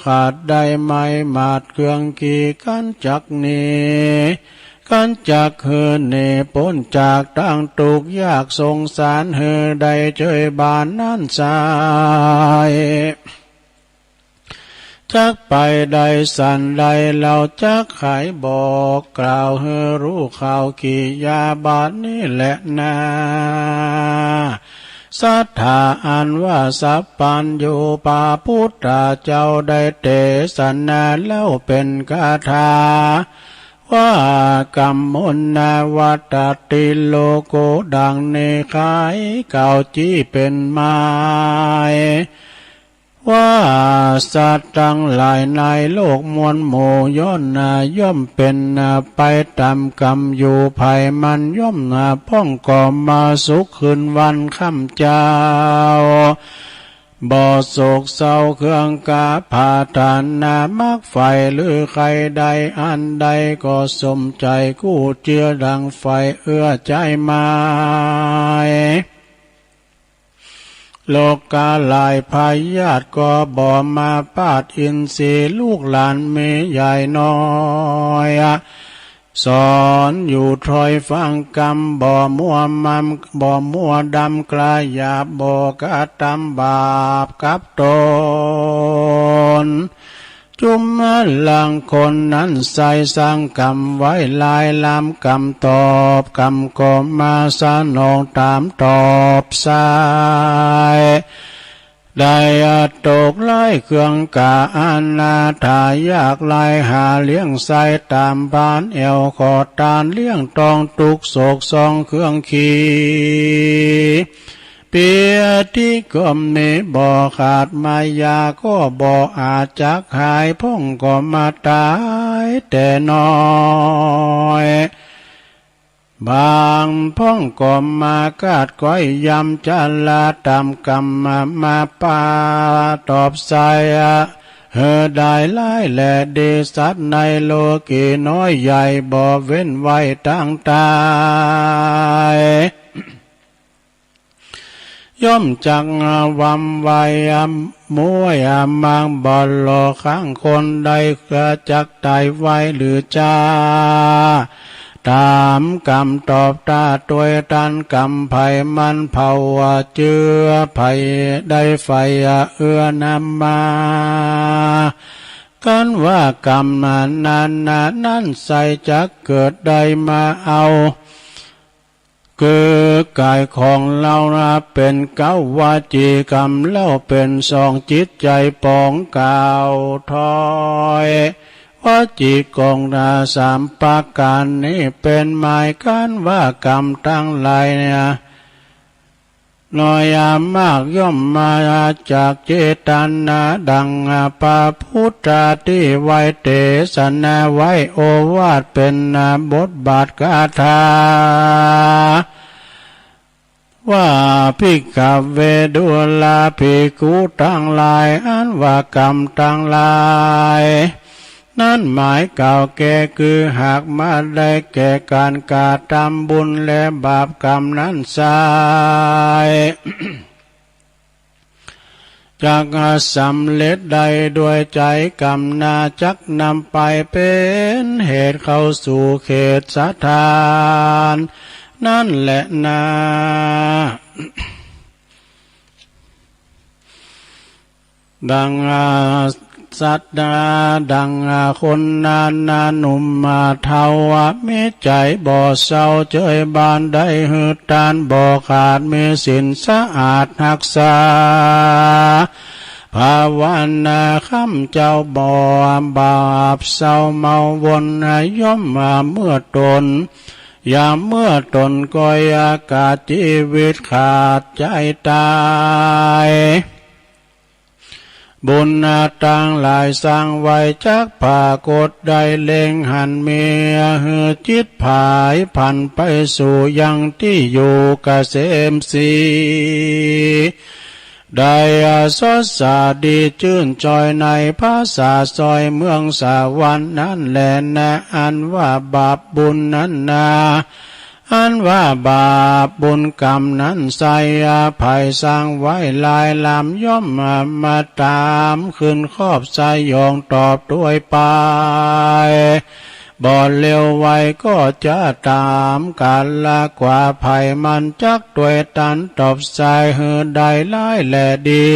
ขาดได้ไม่มาดเครื่องขี่กันจักนี้กันจักเฮเนพ้นจากตั้งตุกยากสงสารเฮได้เจยบานนั่นสายจักไปใดสันใดเราจักไขบอกกล่าวให้รู้ข่าวกิยาบาทนี้แหละนาสัทธาอันว่าสัพพัญญูปาพุทธเจ้าได้เทศนาแล้วเป็นคาถาว่ากรรมมนาวัตติโลโกดังในขายเก่าจี้เป็นไม้ว่าสัตว์ทั้งหลายในโลกมวลหมู่ย่อมย่อมเป็นไปตามกรรมอยู่ภัยมันย่อมพ้องก่อมาสุขคืนวันค่ำเจ้าบ่โศกเศร้าเครื่องกาผาทานมักไฟหรือใครใดอันใดก็สมใจกู้เจือดังไฟเอื้อใจไม้โลกาลายพายาตก็บ่มาปาดอินทรีลูกหลานเมใหญ่น้อยสอนอยู่ทรอยฟังกรรมบ่มัวมัมบ่มัวดำกลายหยาบบ่กะทำบาปกับตนจุมหลังคนนั้นใส่สร้างกรรมไว้ลายลำกรรมตอบกรรมก็มาสนองตามตอบสาย ได้ตกไล่เครื่องกาอาณาถายากไล่หาเลี้ยงใส่ตามบ้านเอวขอตานเลี้ยงตองตุกโศกซองเครื่องขีเปียที่ก็มีบ่ขาดมายาก็บ่อาจจักหายพ่องก็มาตายแต่น้อยบางพ่องก็มากาดก้อยยำจัลาตามกรรมมาปาตอบใส่ได้ไล่แหละเดสัตในโลกีน้อยใหญ่บ่เว้นไว้ตั้งตายย่อมจักวำไว้มวยมังบอลโลข้างคนใดกระจักตายไว้หรือจ้าตามกรรมตอบตาตัวตันกรรมภัยมันเผาเจือภัยได้ไฟเอื้อนำมากันว่ากรรมนั้นใส่จักเกิดได้มาเอาเกิดกายของเราเป็นเก้าวาจีกรรมเล่าเป็นสองจิตใจปองกาวถอยวาจีกองราสามปาการนี้เป็นหมายกันว่ากรรมทั้งหลายเนี่ยน้อยมากย่อมมาจากเจตนาดังปาพุทธาที่ไว้เตสนาไว้โอวาทเป็นบทบาทคาถาว่าภิกขเวดุลาภิกขุทั้งหลายอันว่ากรรมทั้งหลายนั่นหมายเก่าแก่คือหากมาได้แก่การกระทำบุญและบาปกรรมนั้นไซจากสำเร็จใดด้วยใจกรรมนาจักนำไปเป็นเหตุเข้าสู่เขตสถานนั่นแหละนาดังสัตดาดังคนนาหนุ่มมาเทาวะมีใจบ่เศร้าเจยบานได้หืดตานบ่ขาดมีสินสะอาดหักษาภาวนาข้ามเจ้าบ่บาปเศร้าเมาวนย่อมมาเมื่อตนอย่าเมื่อตนก็อากาศชีวิตขาดใจตายบุญต่างหลายสร้างไว้จักปรากฏได้เล็งหันเมียหือจิตผายพันไปสู่ยังที่อยู่เกษมสีได้สดสาดีชื่นจอยในภาษาซอยเมืองสวรรค์นั้นแหละนะอันว่าบาปบุญนั้นนาอันว่าบาปบุญกรรมนั้นใส่ภัยสร้างไว้ลายลำย่อมมาตามขึ้นครอบสายองตอบด้วยไปบ่เร็วไวก็จะตามกาลละกว่าภัยมันจักด้วยตันตอบสายหือใดไล่แลดี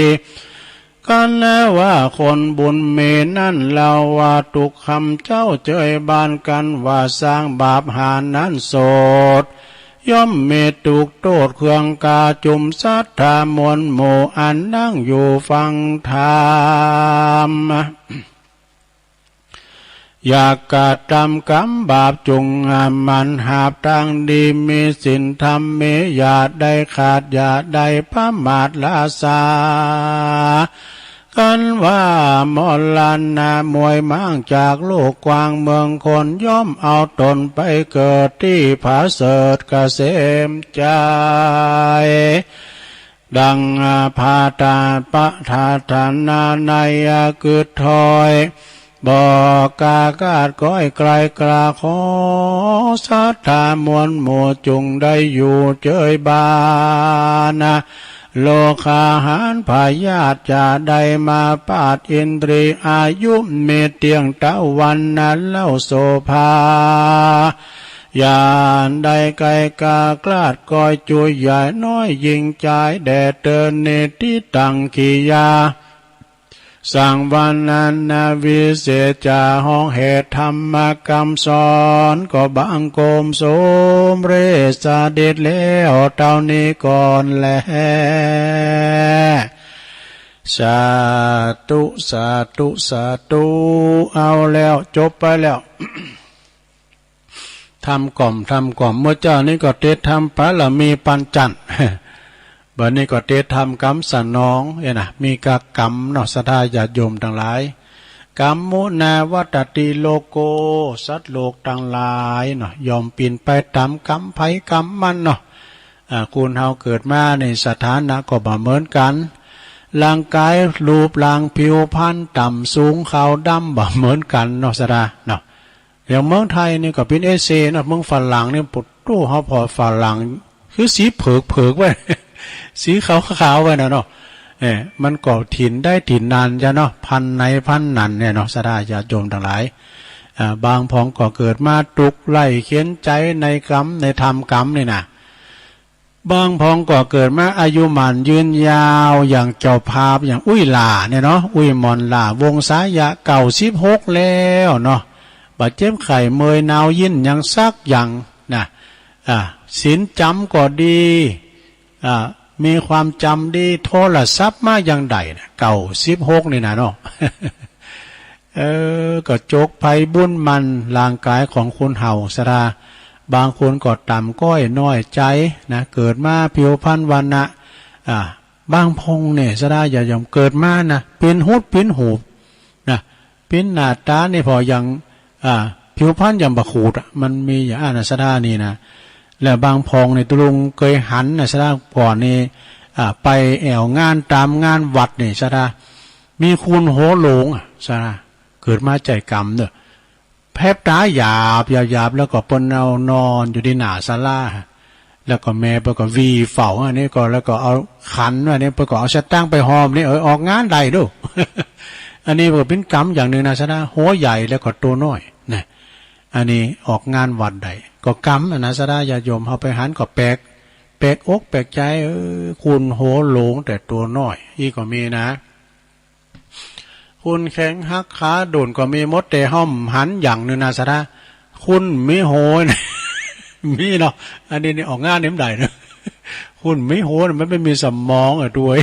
กันแล้วว่าคนบุญมีนั่นเราว่าตุกคำเจ้าเจยบานกันว่าสร้างบาปหานั้นโสดย่อมมีตุกโทษเครื่องกาจุมสัทธามวลหมู่อันนั่งอยู่ฟังธรรมอยากกระทำกรรมบาปจุงมันหาบทางดีมีศีลธรรมมีอย่าได้ขาดอย่าได้ประมาทละสากันว่ามอลันนามวยมั่งจากโลกกว้างเมืองคนย่อมเอาตนไปเกิดที่ผาเสดเกษมใจดังพาตาปะทาธนาในกึดถอยบอกกากาดก้อยไกลกลาขอสัทธามวลหมู่จุงได้อยู่เจยบานโลกาหารพายาตจะได้มาปาดอินทรีอายุเมเตียงตะวันนั้นเล่าโสภายานได้ไกลกากลาดก้อยจุยใหญ่น้อยยิงใจแด่เตือนเนติตังขียาสังวันนันนาวิเศษจาห้องเหตุธรรมกรรมสอนก็บังโกมโสมเรศเด็ดแล้วเท่านี้ก่อนแล สาธุสาธุสาธุเอาแล้วจบไปแล้ว ทำกล่อมเมื่อเจ้านี้ก็เทศทำพระละมีปัญจัน บัดนี้ก็เทศทำกรรมสนองนะมีกกรรมเนาะศรัทธาญาติโยมทั้งหลายกรรมมุนาวัตติโลโกสัตว์โลกทั้งหลายเนาะยอมปีนไปตามกรรมไผกรรมมันเนาะคุณเฮาเกิดมาในสถานะก็บ่เหมือนกันร่างกายรูปร่างผิวพรรณต่ำสูงขาวดำบ่เหมือนกันเนาะศรัทธาเนาะอย่างเมืองไทยนี่ก็เป็นเอเชียเนาะเมืองฝรั่งนี่ปุดตู้เฮาพอฝรั่งคือสีเผือกไว้ สีขาวไว้นะเนาะมันก็ถิ่นได้ถิ่นนานจ้ะเนาะพันในพันนันเนี่ยเนาะศรัทธาญาติโยมทั้งหลายบางพองก็เกิดมาตุกไล่เขียนใจในกรรมในธรรมกรรมนี่นะบางพองก็เกิดมาอายุหมันยืนยาวอย่างเจ้าภาพอย่างอุ้ยลาเนี่ยเนาะอุ้ยมอนลาวงสายะเก่า16แล้วเนาะบาดเจ็บไข่เมยนาวยินยังซักอย่างนะศีลจำก็ดีมีความจำดีโทรศัพท์มาอย่างใดนะเก่า16นี่นะเนาะ ก็จกไผบุญมันร่างกายของคนเฮาสราบางคนก็ต่ำก้อยน้อยใจนะเกิดมาผิวพรรณวรรณะบางพงเนี่ยสราอย่ายอมเกิดมานะเป็นหุดเป็นหูนะเป็นหน้าตานี่พออย่างผิวพรรณอย่างบะขูดมันมีอย่างอาสรานี่นะแล้วบางพองในตุลุงเคยหันนะสราก่อนนี่ไปแอวงานตามงานวัดนี่สรามีคุณโหหลงสราเกิดมาใจกรรมเนอะแพบตาหยาบแล้วก็ปนเอานอนอยู่ที่หน้าศาลาแล้วก็แม่ไปก็วีเฝ้าอันนี้ก็แล้วก็เอาขันอันนี้ไปก็เอาสตั้งไปหอมนี่ออกงานใดดู อันนี้ก็เป็นกรรมอย่างหนึ่งนะศาลาหัวใหญ่แล้วก็ตัวน้อยนะอันนี้ออกงานวัดใดก็กรรมนะศาลาญาโยมเอาไปหันก็แปลกอกแปลกใจคุณโหหลงแต่ตัวน้อยอีก็มีนะคุณแข็งหักขาโดนก็มีมดแต่ห้อมหันอย่างนึงนะสระคุณไม่โหย มีเนาะอันนี้ออกงานเน้มใดนะคุณไม่โหยมันไม่มีสมองด้วย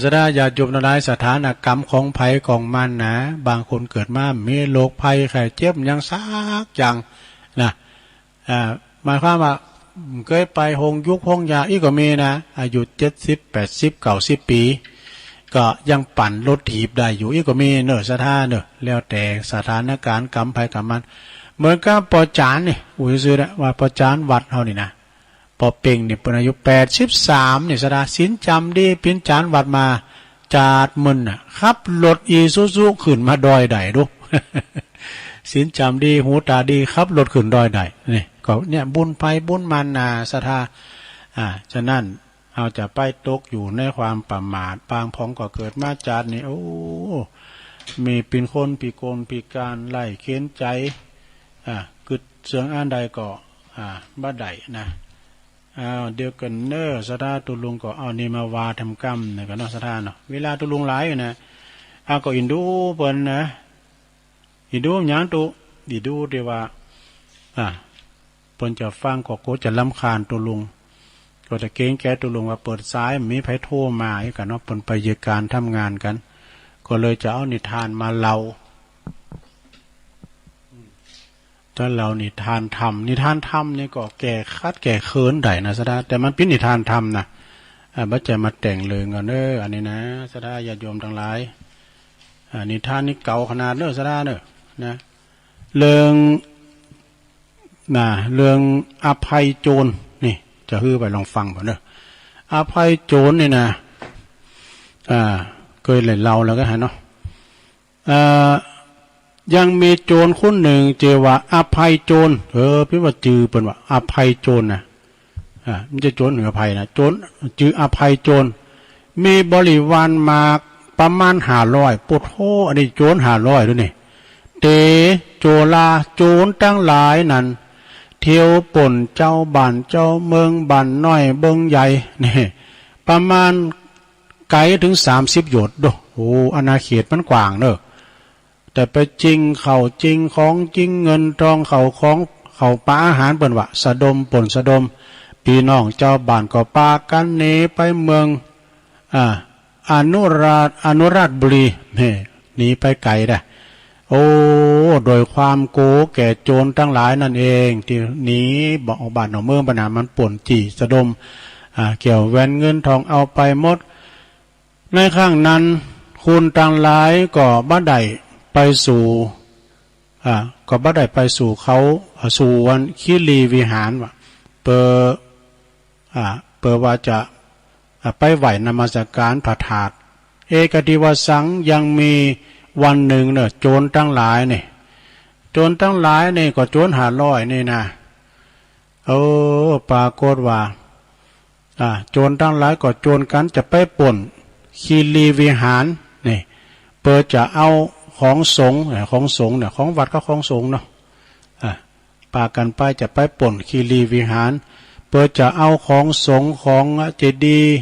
สระญาติโยมทั้งหลายสถานกรรมของภัยของมันนะบางคนเกิดมามีโรคภัยไข้เจ็บยังซักอย่างนะหมายความว่าเคยไปหงยุคหงยาอีกก็มีนะอายุ70 80 90 ปีก็ยังปั่นรถถีบได้อยู่อีกก็มีเนอะสถานเนอะแล้วแต่สถานการณ์กรรมภัยกรรมมันเหมือนกับปอจานนี่ซื้อได้ว่าปอจานวัดเฮานี่นะปอเป่งนี่เป็นอายุ83นี่สถานศีลจำดีเป็นจานวัดมาจาดมึนน่ะขับรถอีซูซุขึ้นมาดอยใดดู ศีลจำดีหูตาดีขับรถขึ้นดอยใดนี่ก็เนี่ยบุญไปบุญมันนาสถานฉะนั้นเราจะไปตกอยู่ในความประมาทบางพองก็เกิดมาจาดนี่โอ้มีเป็นคนปีโกนปีการไล่เค้นใจกึดเสียงอันใดก็บ้าใดนะเดียวกันเนอสถาตุลุงก็เอานี่มาวาทำกรรมเนี่ยก็นอกสถานเนาะเวลาตุลุงหลายอยู่นะก็อินดูเปิ้นนะอินดูอย่างตุอินดูเดียวว่าเปิ้นจะฟังก็โกจะรำคาญตุลุงก็จะเก่งแก่ตุลุงว่าเปิดซ้ายมีไผโทรมาอีกกันเนาะเปิ้นไปเยการทำงานกันก็เลยจะเอานิทานมาเล่าถ้าเรานิทานธรรมนี่ก็แก่คัดแก่เคินได้นะสดาแต่มันเป็นนิทานธรรมนะบัดใจมาแต่งเลยกันอันนี้นะสดาญาติโยมทั้งหลายนิทานนี่เก่าขนาดสดานะเรื่องอภัยโจรนี่จะฮื้อไปลองฟังก่อนอภัยโจรนี่นะเคยเล่นเราแล้วก็เห็นเนาะยังมีโจรคนหนึ่งเจว่าอภัยโจรพี่ว่าจือเป็นว่าอภัยโจรนะมันจะโจรหรืออภัยนะโจรจืออภัยโจรมีบริวารมาประมาณ500ปุถโธอันนี้โจร500ด้วยนี่เตโจลาโจรตั้งหลายนั้นเที่ยวป่นเจ้าบ้านเจ้าเมืองบ้านน้อยเบิงใหญ่นี่ประมาณไกลถึง30 โยชน์โอ้อาณาเขตมันกว้างแต่ไปจริงเขาจริงของจริงเงินทองเขาปลาอาหารเปิ่นว่าสะดมป่นสะดมพี่น้องเจ้าบ้านก็ปากันเนไปเมือง อนุราชบุรีนี่หนีไปไกลได้โอ้โดยความโกแก่โจรทั้งหลายนั่นเองที่หนีบอกบ้านเมืองปัญหามันป่นจีสะดมเกี่ยวแหวนเงินทองเอาไปหมดในข้างนั้นคุณทั้งหลายก็บ่ได้ไปสู่ก็บ่ได้ไปสู่เขาสู่วันคิรีวิหารว่าเปิดว่าจะไปไหวนมัสการพระธาตุเอกติวสังยังมีวันหนึ่งเนี่ยโจรทั้งหลายเนี่ยโจรทั้งหลายเนี่ยก็โจร500นี่นะปรากฏว่าโจรทั้งหลายก็โจรกันจะไปป่นคีรีวิหารนี่เปิดจะเอาของสงฆ์เนี่ยของวัดก็ของสงฆ์เนาะปากันไปจะไปป่นคีรีวิหารเปิดจะเอาของสงฆ์ของเจดีย์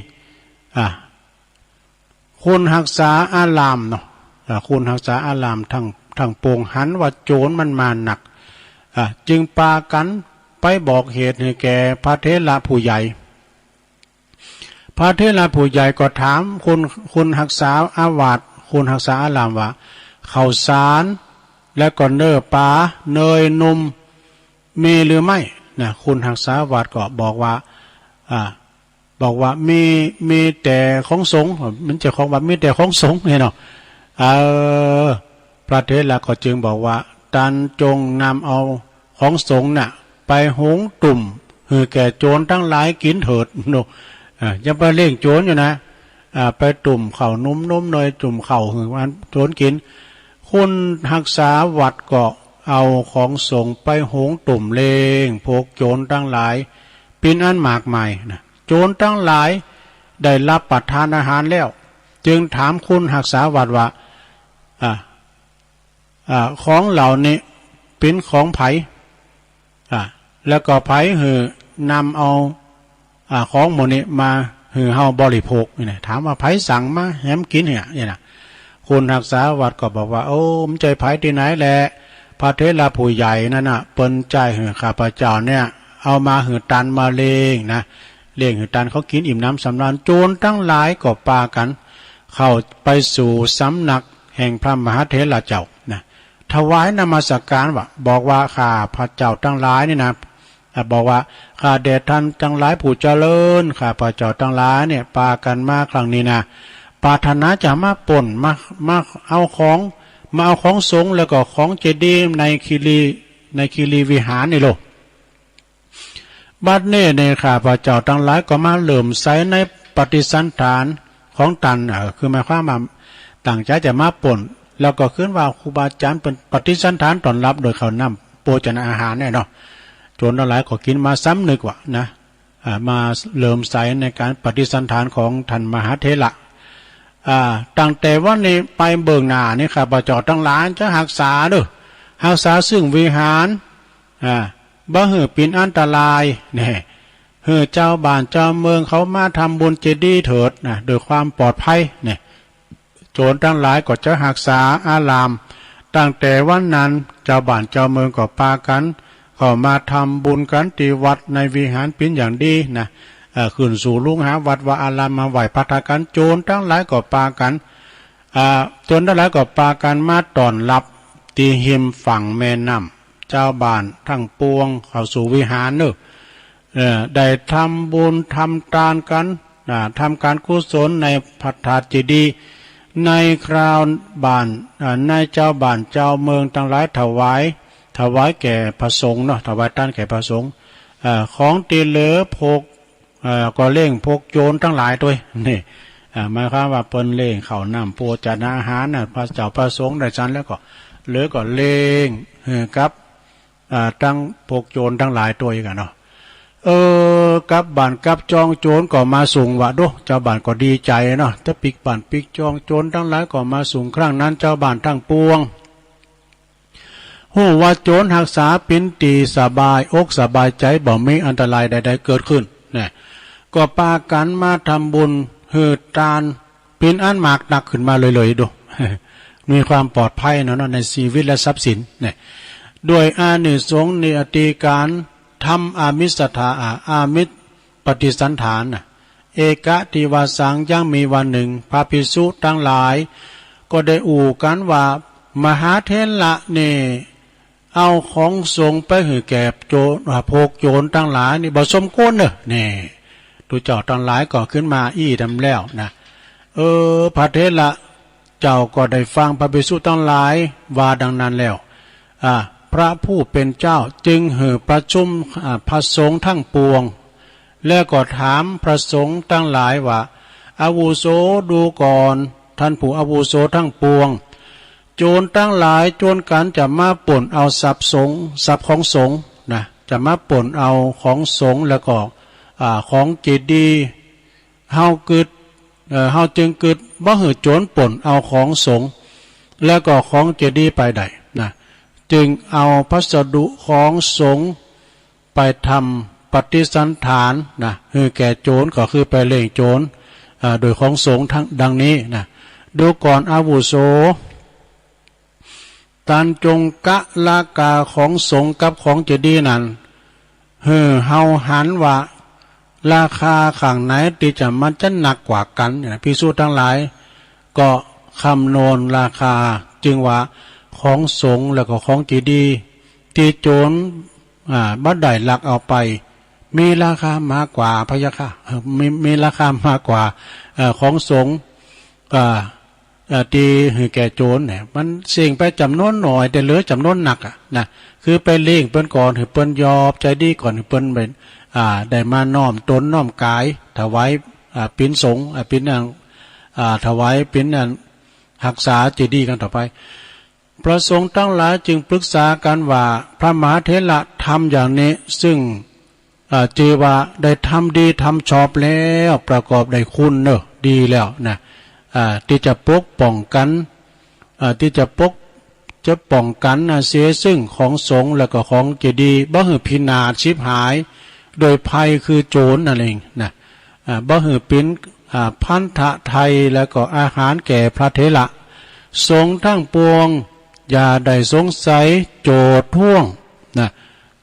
คุณรักษาอารามเนาะคุณรักษาอารามทั้งปวงหันว่าโจรมันมาหนักจึงปากันไปบอกเหตุให้แก่พระเถระผู้ใหญ่พระเถระผู้ใหญ่ก็ถามคุณรักษาอาวาสคุณรักษาอารามว่าข้าวสารและก็เนื้อปลาเนยนมมีหรือไม่นะคุณรักษาอาวาสก็บอกว่ามีแต่ของสงฆ์มันจะของว่ามีแต่ของสงฆ์เนี่ยเนาะพระเถระก็จึงบอกว่าท่านจงนำเอาของสงฆ์น่ะไปหุงตุ่มให้แก่โจรทั้งหลายกินเถิดเนาะยังไปเล่งโจรอยู่นะไปตุ่มเข่านุ่มเนยตุ่มเข่าหือวันโจรกินคุณรักษาวัดก็เอาของสงฆ์ไปหุงตุ่มเลงพวกโจรทั้งหลายเป็นอันมากมายนะโจรทั้งหลายได้รับประทานอาหารแล้วจึงถามคุณรักษาวัดว่าของเหล่านี้เป็นของไผแล้วก็ไผหือนำเอาของหมดนี้มาหือเฮาบริโภคนี่นะถามว่าไผสั่งมาแหมกินเนี่ยนะคุณรักษาวัดก็บอกว่าโอ้มันใจไผที่ไหนแหละพระเถระผู้ใหญ่นั่นน่ะเปิ้นใจหือข้าพเจ้าเนี่ยเอามาหือตันมาเลงนะเลี้ยงหือตันเขากินอิ่มน้ำสำราญโจรทั้งหลายก็ปากันเข้าไปสู่สำนักแห่งพระมหาเถระเจ้านะถวายนมัสการว่าบอกว่าข้าพระเจ้าทั้งหลายนี่นะบอกว่าข้าแด่ท่านทั้งหลายผู้เจริญข้าพระเจ้าทั้งหลายเนี่ยปากันมาครั้งนี้นะปรารถนาจะมาป่นมาเอาของสงฆ์แล้วก็ของเจดีย์ในคีรีวิหารนี่โลบัดนี้ในข้าพระเจ้าทั้งหลายก็มาเริ่มใส่ในปฏิสันฐานของตันคือหมายความว่าต่างใจจะมาป่นแล้วก็ขึ้นว่าครูบาอาจารย์เป็นปฏิสันฐานตอนรับโดยเขานำโภชนาอาหารเนี่ยเนาะโจรทั้งหลายก็กินมาซ้ำนึกว่านะมาเริ่มใส่ในการปฏิสันฐานของท่านมหาเถระตั้งแต่ว่าในไปเบิ่งหน้านี่ข้าพเจ้าทั้งหลายจะรักษารักษาซึ่งวิหารบ่ให้เป็นอันตรายเนี่ยเจ้าบ้านเจ้าเมืองเขามาทำบุญเจดีย์เถิดนะโดยความปลอดภัยเนี่ยโจรทั้งหลายก็จะรักษาอารามตั้งแต่วันนั้นเจ้าบ้านเจ้าเมืองก็ปากันเข้ามาทำบุญกันที่วัดในวิหารเป็นอย่างดีนะขึ้นสู่ลุงหาวัดว่าอารามมาไหวพัฒกันโจรทั้งหลายก็ปากันโจรทั้งหลายก็ปากันมาต้อนรับที่หิมฝั่งแม่น้ำเจ้าบ้านทั้งปวงเข้าสู่วิหารได้ทำบุญทำทานกันทำการกุศลในพระธาตุเจดีย์ในคราวบ้านในเจ้าบ้านเจ้าเมืองทั้งหลายถวายแก่พระสงฆ์เนาะถวายท่านแก่พระสงฆ์ของตีเหลือพกก็เล่งพกโจรทั้งหลายด้วยนี่หมายความว่าเปิ้นเล่งข้าวน้ำโภชนาอาหารน่ะพระเจ้าพระสงฆ์ได้ชั้นแล้วก็เหลือก็เล่งกับตั้งพกโจรทั้งหลายตัวอีกเนาะกับบ้านกับจองโจรก็มาสูงว่าดูเจ้าบ้านก็ดีใจเนาะถ้าปิกบ้านปิกจองโจรทั้งหลายก็มาสูงครั้งนั้นเจ้าบ้านทั้งปวงหูว่าโจรรักษาปินตีสบายอกสบายใจบ่มีอันตรายใดๆเกิดขึ้นเนี่ยก็ปากันมาทำบุญหืดตานปินอันหมากหนักขึ้นมาเลยดู มีความปลอดภัยเนาะในชีวิตและทรัพย์สินเนี่ยด้วยอานิสงส์ในอติการทำอามิสถาอามิตรปฏิสันฐาน เอกะติวาสังยังมีวันหนึ่งพระภิกษุทั้งหลายก็ได้อู่กันว่ามหาเถระนี่เอาของสงฆ์ไปหือแก่โจรพกโจรทั้งหลายนี่บ่สมควรเนอะนี่ดูเจ้าทั้งหลายก็ขึ้นมาอี้ดำแล้วนะพระเถระเจ้าก็ได้ฟังพระภิกษุทั้งหลายว่าดังนั้นแล้วพระผู้เป็นเจ้าจึงหือประชุมพระสงฆ์ทั้งปวงแล้วก็ถามพระสงฆ์ทั้งหลายว่าอาวุโสดูก่อนท่านผู้อาวุโสทั้งปวงโจรทั้งหลายโจรกันจะมาป่นเอาทรัพย์สงฆ์ทรัพย์ของสงฆ์นะจะมาป่นเอาของสงฆ์แล้วก็ของเจดีย์เฮาจึงกึดบ่หือโจรป่นเอาของสงฆ์แล้วก็ของเจดีย์ไปได้นะจึงเอาพัสดุของสงฆ์ไปทำปฏิสันฐานนะคือแก่โจรก็คือไปเล่งโจรโดยของสงฆ์ทั้งดังนี้นะดูก่อนอาวุโสตันจงกะลากาของสงฆ์กับของเจดีย์นั้นเฮาหันว่าราคาข้างไหนที่จะมันจะหนักกว่ากันภิกษุทั้งหลายก็คำนวณราคาจึงว่าของสงฆ์แล้วก็ของเจดีย์ที่โจรบัดได้ลักเอาไปมีราคามากกว่าพะยะค่ะมีราคามากกว่าของสงฆ์ที่หือแก่โจรเนี่ยมันเสี่ยงไปจำนวนหน่อยแต่เหลือจำนวนหนักนะคือไปเลี้ยงเปิ้นก่อนหือเปิ้นยอบใจดีก่อนหือเปิ้นเป็นได้มาน้อมตนน้อมกายถวายปิ้นสงฆ์ปิ้นถวายปิ้นรักษาเจดีย์กันต่อไปพระสงฆ์ทั้งหลายจึงปรึกษากันว่าพระมหาเถระทำอย่างนี้ซึ่งจือว่าได้ทำดีทำชอบแล้วประกอบได้คุณเนอะดีแล้วนะที่จะปกป้องกันที่จะป้องกันเสียซึ่งของสงฆ์แล้วก็ของเจดีย์บ่หือพินาศชิบหายโดยภัยคือโจรนั่นเองนะบ่หือปิ้นพันธะไทยแล้วก็อาหารแก่พระเถระสงฆ์ทั้งปวงอย่าได้สงสัยโจทย์ท่วงนะ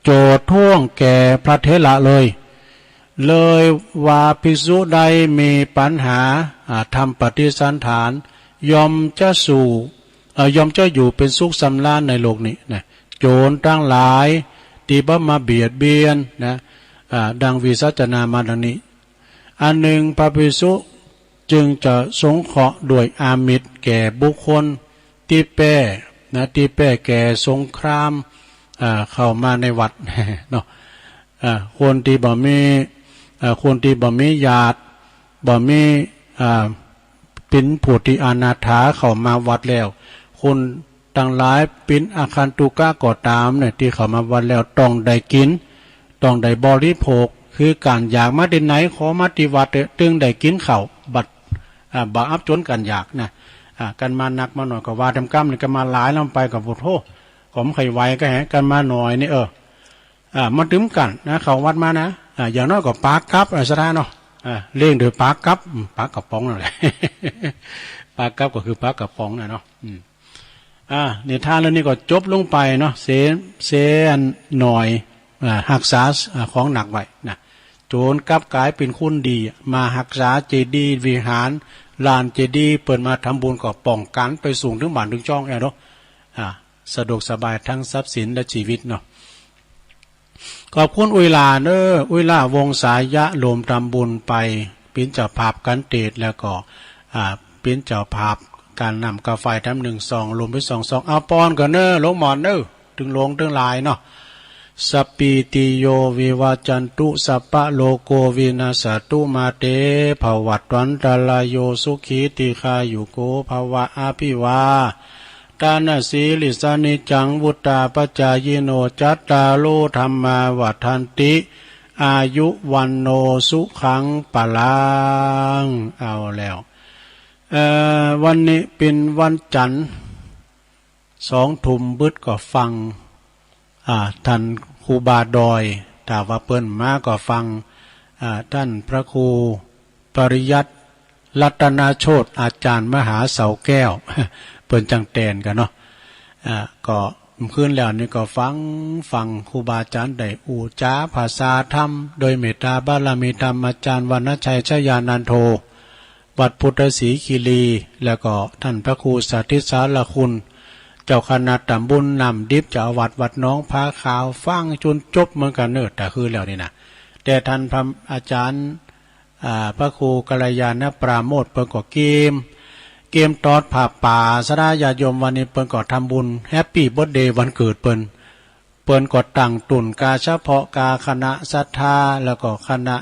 โจทย์ท่วงแก่พระเถระเลยว่าภิกษุใดมีปัญหาทำปฏิสันฐานยอมจะอยู่เป็นสุขสำราญในโลกนี้นะโจรทั้งหลายที่บ่มาเบียดเบียนนะดังวิสัชนามาดังนี้อันหนึ่งพระภิกษุจึงจะสงเคราะห์ด้วยอามิตรแก่บุคคลที่แป้แก่สงครามเข้ามาในวัดเนาะคนที่บ่มีญาติบ่มีเป็นผู้ที่อนาถาเข้ามาวัดแล้วคนต่างหลายเป็นอาคันตุกะก็ตามเนี่ยที่เข้ามาวัดแล้วต้องได้กินต้องได้บริโภคคือการอยากมาที่ไหนขอมาที่วัดตึงได้กินข้าวบัดบ่อับจนกันอยากนะกันมานักมาหน่อยก็ว่าทำกรรมนี่ก็มาหลายลำไปกับพุทโธผมไขไวก็แหกันมาหน่อยนี่มาถึงกันนะเขาวัดมานะอย่างน้อยก็ปากกับสระเนาะเลี้ยงโดยปากกับปากกระป๋องนั่นแหละ ปากกับก็คือปากกระป๋องนะเนาะเนี่ยท่านแล้วนี่ก็จบลงไปเนาะเสนหน่อยหักษาของหนักไว้นะโจรกลับกลายเป็นคุณดีมาหักษาเจดีย์วิหารลานเจดีย์เปิดมาทำบุญก็ป้องกันไปสูงถึงบ้านถึงช่องเนาะสะดวกสบายทั้งทรัพย์สินและชีวิตเนาะขอบคุณอุยลาอุยลาวงสายะรวมทำบุญไปเป็นเจ้าภาพกันเตดแล้วก็เป็นเจ้าภาพการนำกาแฟทำ1 2รวมไป2เอาปอนกันลงหมอนถึงลงถึงลายเนาะสัปปิติโยวิวาจันตุสัพพะโลโกวินาศตุมาเตภวัตวันตรายโยสุขีติคายุโกภวะอาภิวาทานสีลิสานิจังวุตตาปัจจายโนจัตตาโลธรรมาวัฏันติอายุวันโนสุขังปะลังเอาแล้ววันนี้เป็นวันจันทร์2 ทุ่มบึดก็ฟังท่านครูบาดอยถ้าว่าเปิ้นมาก็ฟังท่านพระครูปริยัติรัตนาโชติอาจารย์มหาเสาแก้วเปิ้นจังแตนกันเนาะก็ คืนแล้วนี่ก็ฟังครูบาอาจารย์ได้อูจ้าภาษาธรรมโดยเมตตาบารมีธรรมอาจารย์วรรณชัยชยานันโทวัดพุทธศรีคีรีแล้วก็ท่านพระครูสาธิตสารคุณเจ้าคณะตำบลนำดิบเจ้าวัดน้องพาขาวฟังจนจบเหมือนกันเนิดแต่คือแล้วนี่นะแต่ท่านพระอาจารย์พระครูกัลยาณปราโมทย์เปิ้นก็เกมตอดผ่าป่าสระญาติโยมวันนี้เปิ้นก็ทำบุญแฮปปี้เบิร์ธเดย์วันเกิดเปิ้นก็ตั้งตุ่นกาเฉพาะกาคณะศรัทธาแล้วก็คณะ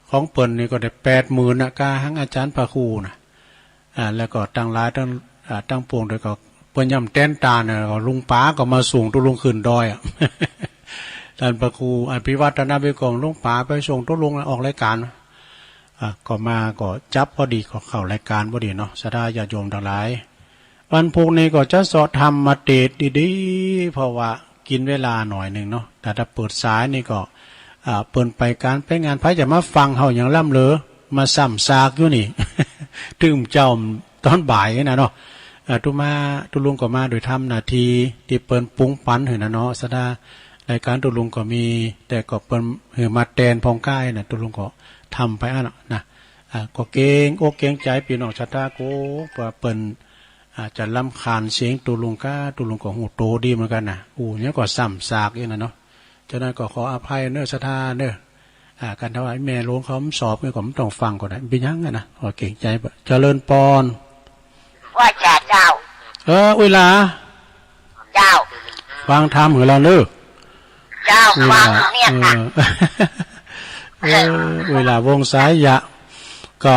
ของเปิ้นนี่ก็ได้80,000นะกาทั้งอาจารย์พระครูนะแล้วก็ตั้งหลายตั้งปวงโดยก็เปิ้นย่ำแต้นตาเนี่ยก็ลุงป้าก็มาส่งตุลุงขึ้นดอย ท่านพระครูอภิวัฒนวิกรมลุงป้าไปส่งตุลุงออกรายการก็มาก็จับพอดีก็เข้ารายการพอดีเนาะศรัทธาญาติโยมทั้งหลายวันพุธนี้ก็จะสอบธรรมมาเตดดีๆเพราะว่ากินเวลาหน่อยหนึ่งเนาะแต่ถ้าเปิดสายนี่ก็เปิดไปการไปงานไผจะมาฟังเฮาอย่างล่ำเลอมาซ้ำซากอยู่นี่ ถึงเจ้าตอนบ่ายนะเนาะตุลุงก็มาโดยทำนาทีที่เปิ้นปุ้งปันเห็นนะเนาะศรัทธารายการตุลุงก็มีแต่ก็เปิ้นหือมาแตนพองก้ายนะตุลุงก็ทำไปนะก็เก่งอกเก่งใจพี่น้องศรัทธาโกว่าเปิ้นจะลำคาญเสียงตุลุงก็หูโตดีเหมือนกันนะเนี่ยก็ซ้ำซากอย่างนั้นเนาะฉะนั้นก็ขออภัยเน้อศรัทธาเน้อการถวายแม่หลวงเขาสอบเนี่ยก็ต้องฟังก่อนนะเป็นยังไงนะขอเก่งใจเจริญปอนว่าจ่าเจ้าเวลาเจ้าฟังธรรมของเราเน้อเจ้าฟังเนี่ยค่ะเวลาวงสายยะก็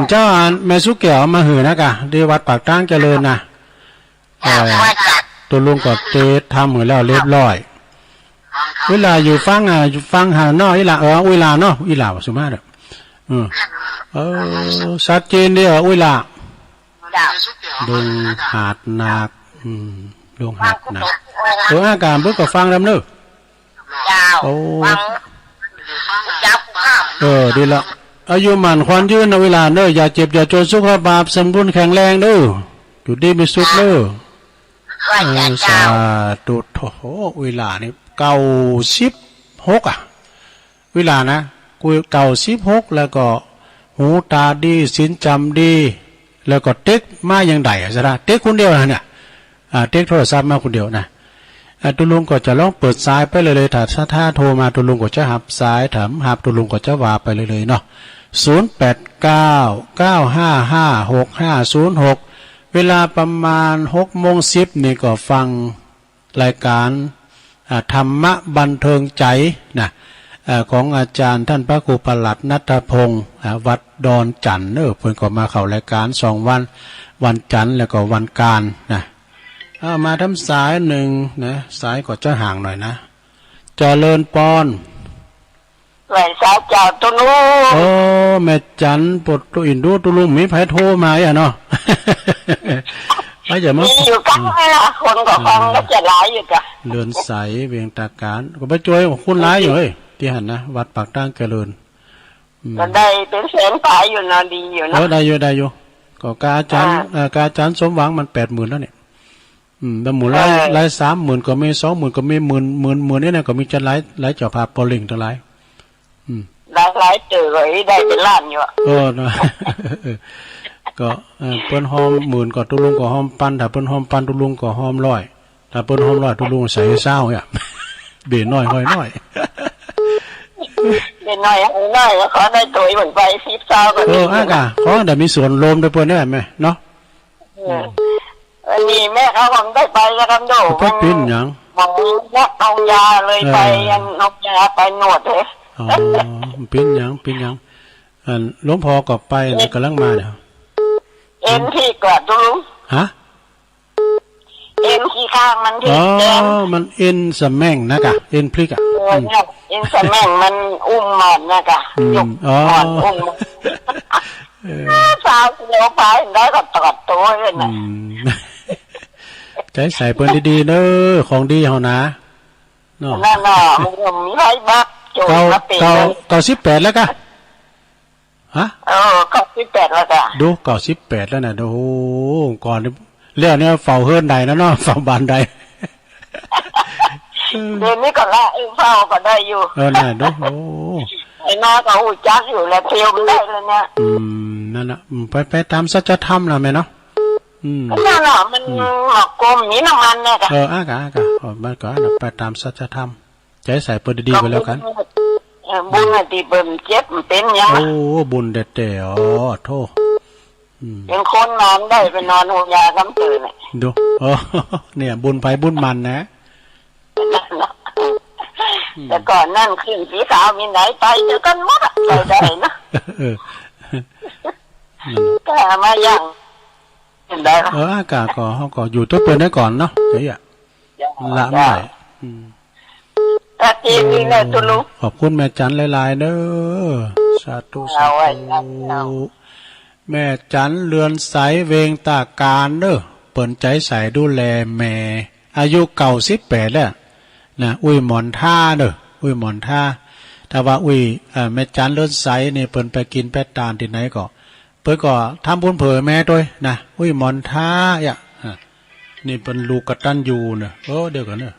เจ้าแม่สุเกี่ยวมาหือนะกะที่วัดปากตั้งเจริญนะตัวลุงก็เตะทำเหมือนแล้วเรียบร้อยเวลาอยู่ฟังหาเนาะอีหล่าเวลาเนาะอีหล่าสุมาเด้อชัดเจนเด้อเวลาดงหาดนาคดงหาดนาคตัวอาการเบิ่งก็ฟังดำเน้อดีละอายุหมันควันยืนเวลาเน้ออย่าเจ็บอย่าจนสุขภาพสมบูรณ์แข็งแรงเด้ออยู่ดีมีสุขเด้อสาธุโถเวลานี่96เวลานะกู96แล้วก็หูตาดีศีลจำดีแล้วก็เต็กมาอย่างใดซะนะเต็กคนเดียวนะเนี่ยเต็กโทรศัพท์มาคนเดียวนะตุลุงก็จะลองเปิดสายไปเลยถ้าโทรมาตุลุงก็จะหับสายถามหับตุลุงก็จะว่าไปเลยเนาะ0899556506เวลาประมาณ18:10นี่ก็ฟังรายการธรรมะบันเทิงใจนะของอาจารย์ท่านพระครูประหลัดณัฐพงศ์วัดดอนจันทร์เพิ่นก็มาเข้ารายการ2วันจันทร์แล้วก็วันการนะมาทำสายหนึ่งนะสายก็จะห่างหน่อยนะเจริญปอนแหวนสาวเจ้าตุลุงแม่จันปดตัวอินดูตุลุงมีไผโทรมาอ่ะเนาะอย่ามาอยู่กันนะคนก็ฟังก็จะหลายอยู่จ้ะเรือนใสเวียงตาการก็ไปช่วยคุณหลายอยู่เฮ้ยที่หันนะวัดปากตั้งเจริญก็ได้เป็นแสนปลายอยู่นะดีอยู่นะได้อยู่ก็กาอาจารย์สมหวังมัน80,000แล้วเนี่ยแล้วหมู่หลาย30,000ก็มี20,000ก็มีหมื่นนี่นะก็มีจะหลายเจ้าภาพปอลิงทั้งหลายหลายเจอเลยได้เป็นล้านอยู่นะก็เปิ้นหอมหมื่นก็ตุลุงก็หอมปันถ้าเปิ้นหอมปันตุลุงก็หอม100ถ้าเปิ้นหอม100ตุลุงใส่20เนี่ยเบน้อยห้อยน้อยเบน้อยก็ขอได้ตัวเหมือนไป10,000ก็กะขอได้มีส่วนรวมด้วยเปิ้นได้ไหมเนาะอันนี้แม่เขาผมได้ไปแล้วครับโดไปปิ้นหยังมองนักเอายาเลยไปยันนกยาไปหนวดเลยปิ้นหยังหลวงพ่อก็ไปกำลังมาเนี่ยที่กอดดูฮะที่ข้างมันที่มันสแม่งนะกะพลิกสแม่งมันอุ้มหมอนนะกะยกหมอนอุ้มสาวเลี้ยวไปได้ก็ตอดตัวเลยนะใจใส่เปิ้นดีๆเด้อของดีเฮานะเนาะนั่นน่ะผมมีให้บักโจมาเป็น98แล้วกะฮะ98แล้วกะดู98แล้วน่ะโอ้ก่อน เรื่องเนี้ยเฝ้าเฮือนใดนะเนาะเฝ้าบ้านใด เดี๋ยวนี้ก็ละเฝ้าก็ได้อยู่ เนี่ยดูโอ้ ไอ้น้าก็หูจักอยู่แล้วเที่ยวไม่ได้เลยเนี่ย นั่นน่ะไปตามสัจธรรมล่ะแม่เนาะนั่นแหละมันหอกกลมมีน้ำมันเนี่ยค่ะอากะมันก็ไปตามสัจธรรมใจใส่เปิดดีๆไปแล้วกันบุญตีเบิ่มเจ็บเป็นยังโอ้บุญเด็ดๆอ๋อโทษเป็นคนนอนได้ไปนอนหัวยาคำตื่นเนี่ยดูเนี่ยบุญไปบุญมันนะแต่ก่อนนั่นขึ้นสีขาวมีไหนไปเจอกันหมดไปได้นะก็มาอย่างได้อากาศก็เขาก็อยู่ตัวเปิดได้ก่อนเนาะเดี๋ยวละไม่ทีนี้เนี่ยตุลุขอบคุณแม่จันหลายๆเด้อสาธุสาธุแม่จันเรือนใสเวงตาการเด้อเปิ่นใจใสดูแลแม่อายุ98แล้วนะอุ้ยหมอนท่าเด้ออุ้ยหมอนท่าแต่ว่าอุ้ยแม่จันเรือนใสนี่เปิ่นไปกินแปดตาลที่ไหนก็เปิ่นก็ทำบุญเผยแม่ด้วยนะอุ้ยหมอนท่าอ่ะนี่เป็นลูกกตัญญูเนอะเดี๋ยวกันเนอะ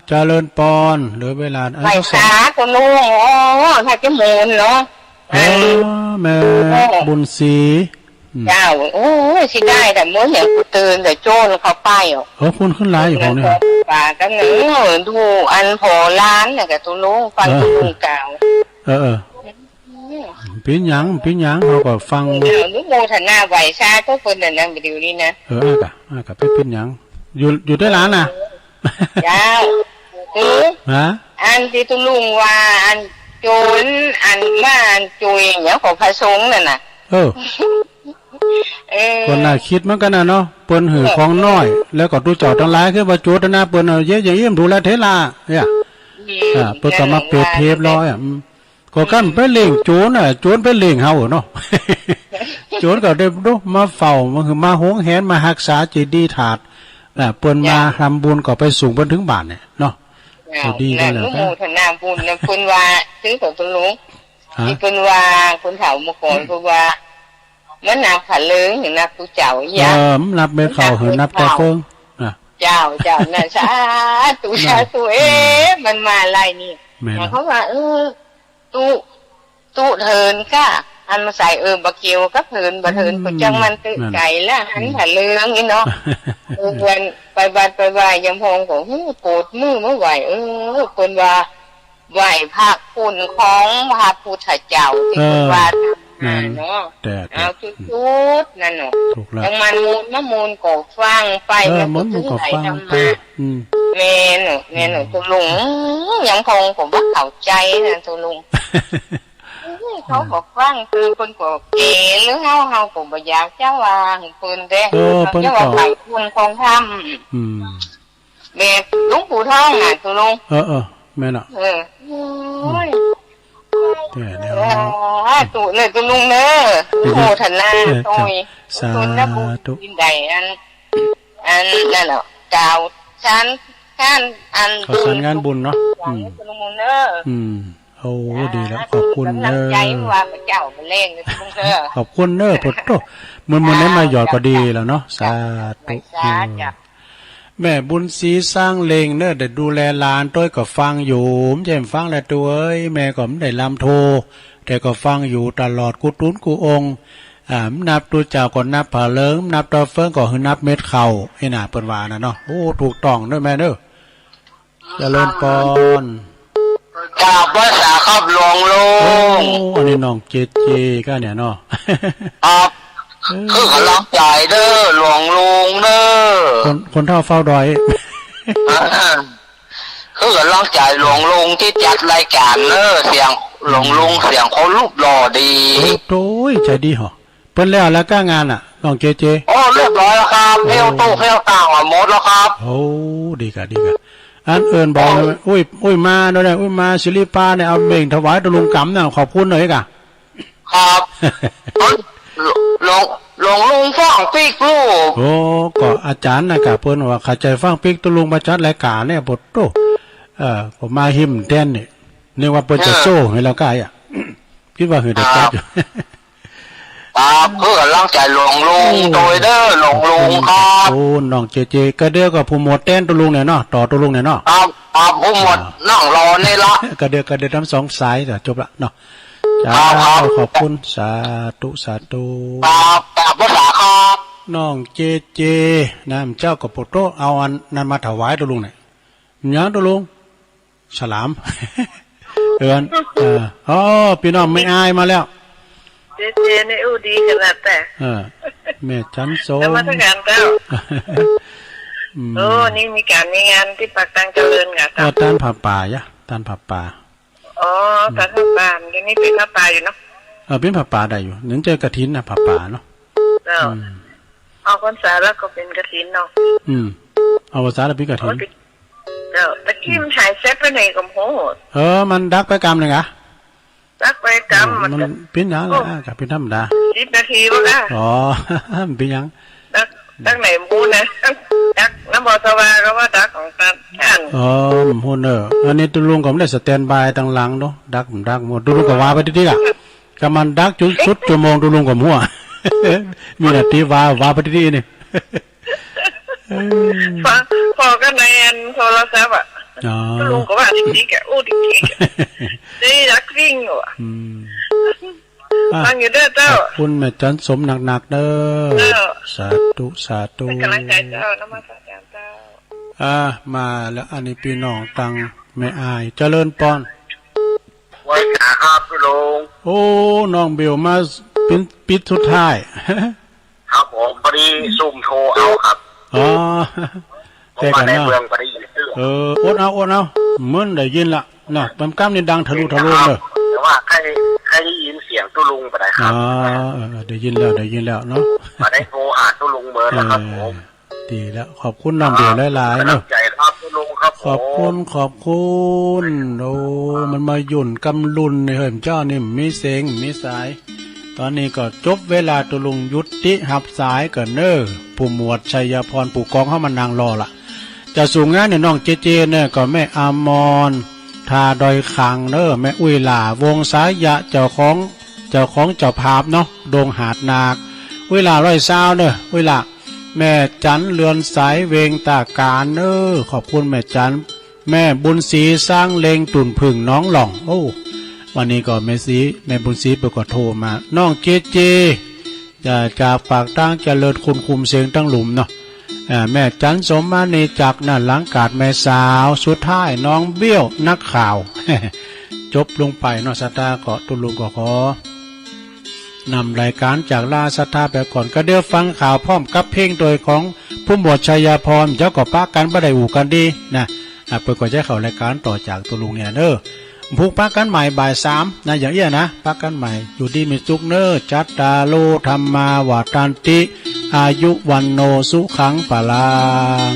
เจริญปอนเหลือเวลาไหวขาตัวนู้นถ้าจะมูลเนาะแม่บุญศรีเจ้าโอ้สิได้แต่เมื่ออย่างกูตื่นแต่โจนเขาไปคุณขึ้นไลน์อยู่ของเนี่ยป่ากันหนึ่งดูอันพอล้านเนี่ยกับตัวนู้นฟังตัวนู้นเก่าปิ้นยังเขาก็ฟังนุโมทนาไหวชาก็คนนั่นนั่งไปดูนี่นะอากะไปปิ้นยังอยู่ได้ร้านน่ะเจ้าอันที่ตุลุงว่าอันโจนอันมาอันจุยอย่างเงี้ยของพระสงฆ์นั่นน่ะคนน่าคิดเหมือนกันนะเนาะเปิ้นหือของน้อยแล้วก็ดูเจ้าทั้งหลายคือว่าโจทนาเปิ้นเยอะอย่างเยี่ยมดูแลเทลาเนี่ยเปิ้นก็มาเปิดเทปร้อยก็กันไปเล่งโจรโจรไปเล่งเฮาเนาะโจรก็ได้ดูมาเฝ้ามันคือมาโหงแหนมารักษาเจดีย์ถาดเปิ้นมาทำบุญก็ไปสูงเปิ้นถึงบ้านเนี่ยเนาะดีกันแล้วกันโมทนาบุญนะคุณว่าซื้อของตุลุงที่คุณว่าคุณเฒ่ามาก่อนคุณว่ามันนับขาเลื้งอย่างนับตู้เจ้าอย่านับเม็ดเข่าเหินนับแต่เฟิงเจ้าน่ะสาธุมันมาอะไรนี่เขาว่าตู้เทินก็อันมาใส่บะเกียวก็เทินบะเทินก็จังมันตื่นใจแล้วหันขาเลื้งนี่เนาะวันไปบัดไปไหวยังพงของปวดมือเมื่อไหวคนว่าไหวภาคคุณของพระพุทธเจ้าที่คุณว่าเนาะเอาจุดนั่นเนาะยังมันมูลก่อฟังไปมันก่อฟังไปเมนตัวลุงยังพงผมว่าเข้าใจนะตัวลุงเขาบอกฟังคือคนก่อเกหรือเฮาผมบ่อยากเจ้าวางปืนเด้เขาจะว่าไผ่คุณคงทำแบบลุงปู่ทองน่ะตัวลุงแม่น่ะตุเลยตุลุงเนอโมทนาตุยตุนนับบุญดินใดอันนั่นแหละกล่าวชั้นอันบุญงานบุญเนาะตุลุงเนอโอ้ดีแล้วขอบคุณเนอใจว่าพระเจ้ามันเล่งเลยตุลุงเนอขอบคุณเนอพุทโธมันได้มาหยอดก็ดีแล้วเนาะสาธุแม่บุญศรีสร้างเลงเนอได้ดูแลหลานต้อยก็ฟังอยู่แจ่มฟังแหละตัวแม่ก็ไม่ได้ลำโทแต่ก็ฟังอยู่ตลอดกูตุ้นกูองนับตัวเจ้าก็นับผาเลิงนับตัวเฟิงก็คือนับเม็ดเข่าให้หนาเปิดวานะเนาะโอ้ถูกต้องด้วยแม่เนอเจริญปอนกราบภาษาครับหลวงลุงอันนี้น้องเจก็เนี่ยเนาะคือกำลังใจเด้อหลวงลุงเด้อคนเท่าเฝ้าดอยคือกำลังใจหลวงลุงที่จัดรายการเด้อเสียงหลวงลุงเสียงเขารูปหล่อดีโอ้ยใจดีเหรอเปิ้นแล้วก็งานอ่ะน้องเจโอ้เรียบร้อยแล้วครับเที่ยวตู้เที่ยวต่างหมดแล้วครับโอ้ดีกะอันเอิญบอกเลยอุ้ยมาด้วยนะอุ้ยมาศิริปาเนี่ยเอาเบ่งถวายตะลุงกำเนี่ยขอบคุณหน่อยกะครับลงลุงฟังปิกลูกโอ้ก็อาจารย์นะกะเพิ่นว่าเข้าใจฟังปิกตะลุงมาจัดรายการเนี่ยบทโตผมมาหิมแทนนี่นึกว่าเปิ้นจะโซ่ให้เรากายคิดว่าเฮ้ยได้จัด ครับเพื่อกำลังใจหลวงลุงโดยเด้อหลวงลุงครับ โอ้น้องเจเจก็เดือกับผู้หมวดเต้นตัวลุงเนี่ยเนาะต่อตัวลุงเนี่ยเนาะครับผู้หมดนั่งรอนี่ละ ก็เดือทั้งสองสายแต่จบละเนาะจ้าขอบคุณสาธุสาธุ ครับภาษาครับ น้องเจเจนะเจ้ากับโปโตเอาอันนั้นมาถวายตัวลุงเนี่ยยังตัวลุงฉลาม เอินอ๋อพี่น้องไม่อายมาแล้วเจเจนี่อู้ดีขนาดแต่แม่จันโซนมัสการเจ้าโอ้นี่มีการมีงานที่ปากตังเจริญไงครับต้านผ่าป่ายะต้านผ่าป่าอ๋อต้านผ่าป่าเดี๋ยวนี้เป็นผ่าป่าอยู่เนาะเป็นผ่าป่าได้อยู่นึกเจอกระถินนะผ่าป่าเนาะเอาพรรษาแล้วก็เป็นกฐินเนาะเอาพรรษาแล้วเป็นกฐินตะกี้มันหายเซ็ตไปไหนกับโหมันดักไปกรรมเลยอะดักไปกรรมมันเป็นยังไงกับเป็นธรรมดา10 นาทีวะนะอ๋อเป็นยังดักไหนมูนะดักน้ำบอสวาก็ว่าดักของท่านมูนอันนี้ตุลุงก็ไม่ได้สแตนบายตั้งหลังเนาะดักหมดตุลุงก็ว่าไปที่อ่ะก็มันดักจุดสุดชั่วโมงตุลุงกับหัวมีนาทีว่าไปที่นี่พอกันในอันโทรศัพท์อ่ะลุงก็ว่าจริงๆแกอู้จริงๆได้รักวิ่งอยู่อ่ะฟังอยู่เด้อเจ้าคุณแม่จันสมหนักๆเด้อสาธุสาธุเป็นกำลังใจเจ้านมัสการเจ้ามาแล้วอันนี้พี่น้องตังแม่อายเจริญปอนไว้ครับพี่ลุงโอ้น้องเบลมาเป็นปิดสุดท้ายครับผมพอดีซุ่มโทรเอาครับแต่กันเนาะอดเอาเหมือนได้ยินละเนาะปั๊มก้ามนี่ดังทะลุเลยแต่ว่าใครได้ยินเสียงตุลุงไปได้ครับได้ยินแล้วเนาะมาได้โทรหาตุลุงเบอร์แล้วครับผมดีแล้วขอบคุณน้องเบลหลายๆเนาะใจครับตุลุงครับขอบคุณโอ้มันมาหยุ่นกำลุนในเหิมเจ้านี่มีเสียงมีสายตอนนี้ก็จบเวลาตุลุงยุติหับสายกันเนอผู้หมวดชัยพรผู้กองเข้ามานางรอละจะสูงงานเนี่ยน้องเจเจเนี่ยก็แม่อามอนทาดอยคังเนอแม่อุ้ยหล่าวงสายะเจ้าของเจ้าภาพเนาะดงหาดนาคอุ้ยหล่าร้อยซาวเนออุ้ยหล่าแม่จันเรือนสายเวงตาการเนอขอบคุณแม่จันแม่บุญศรีสร้างเลงตุ่นพึ่งน้องหล่องโอ้วันนี้ก็แม่บุญศรีไปก็โทรมาน้องเจเจจะจากปากตั้งเจริญคุณคุมเสียงตั้งหลุมเนาะแม่จันสมมานีจากนั่นหลังกาดแม่สาวสุดท้ายน้องเบี้ยวนักข่าว จบลงไปเนาะสตาเกาะตุลุงก็ขอนำรายการจากลาสตาไปก่อนก็เดี๋ยวฟังข่าวพร้อมกับเพลงโดยของผู้หมวดชัยพรเจ้าก็ปากันบ่ได้อู่กันดีนะเปิดก็จะเข้ารายการต่อจากตุลุงเนี่ยเนอผูกปากันใหม่บ่าย3นะอย่างเอี้ยนะปากันใหม่อยู่ดีมีสุขเนอจัตตาโลธรรมาวาตันติอายุวันโนสุขังปะลัง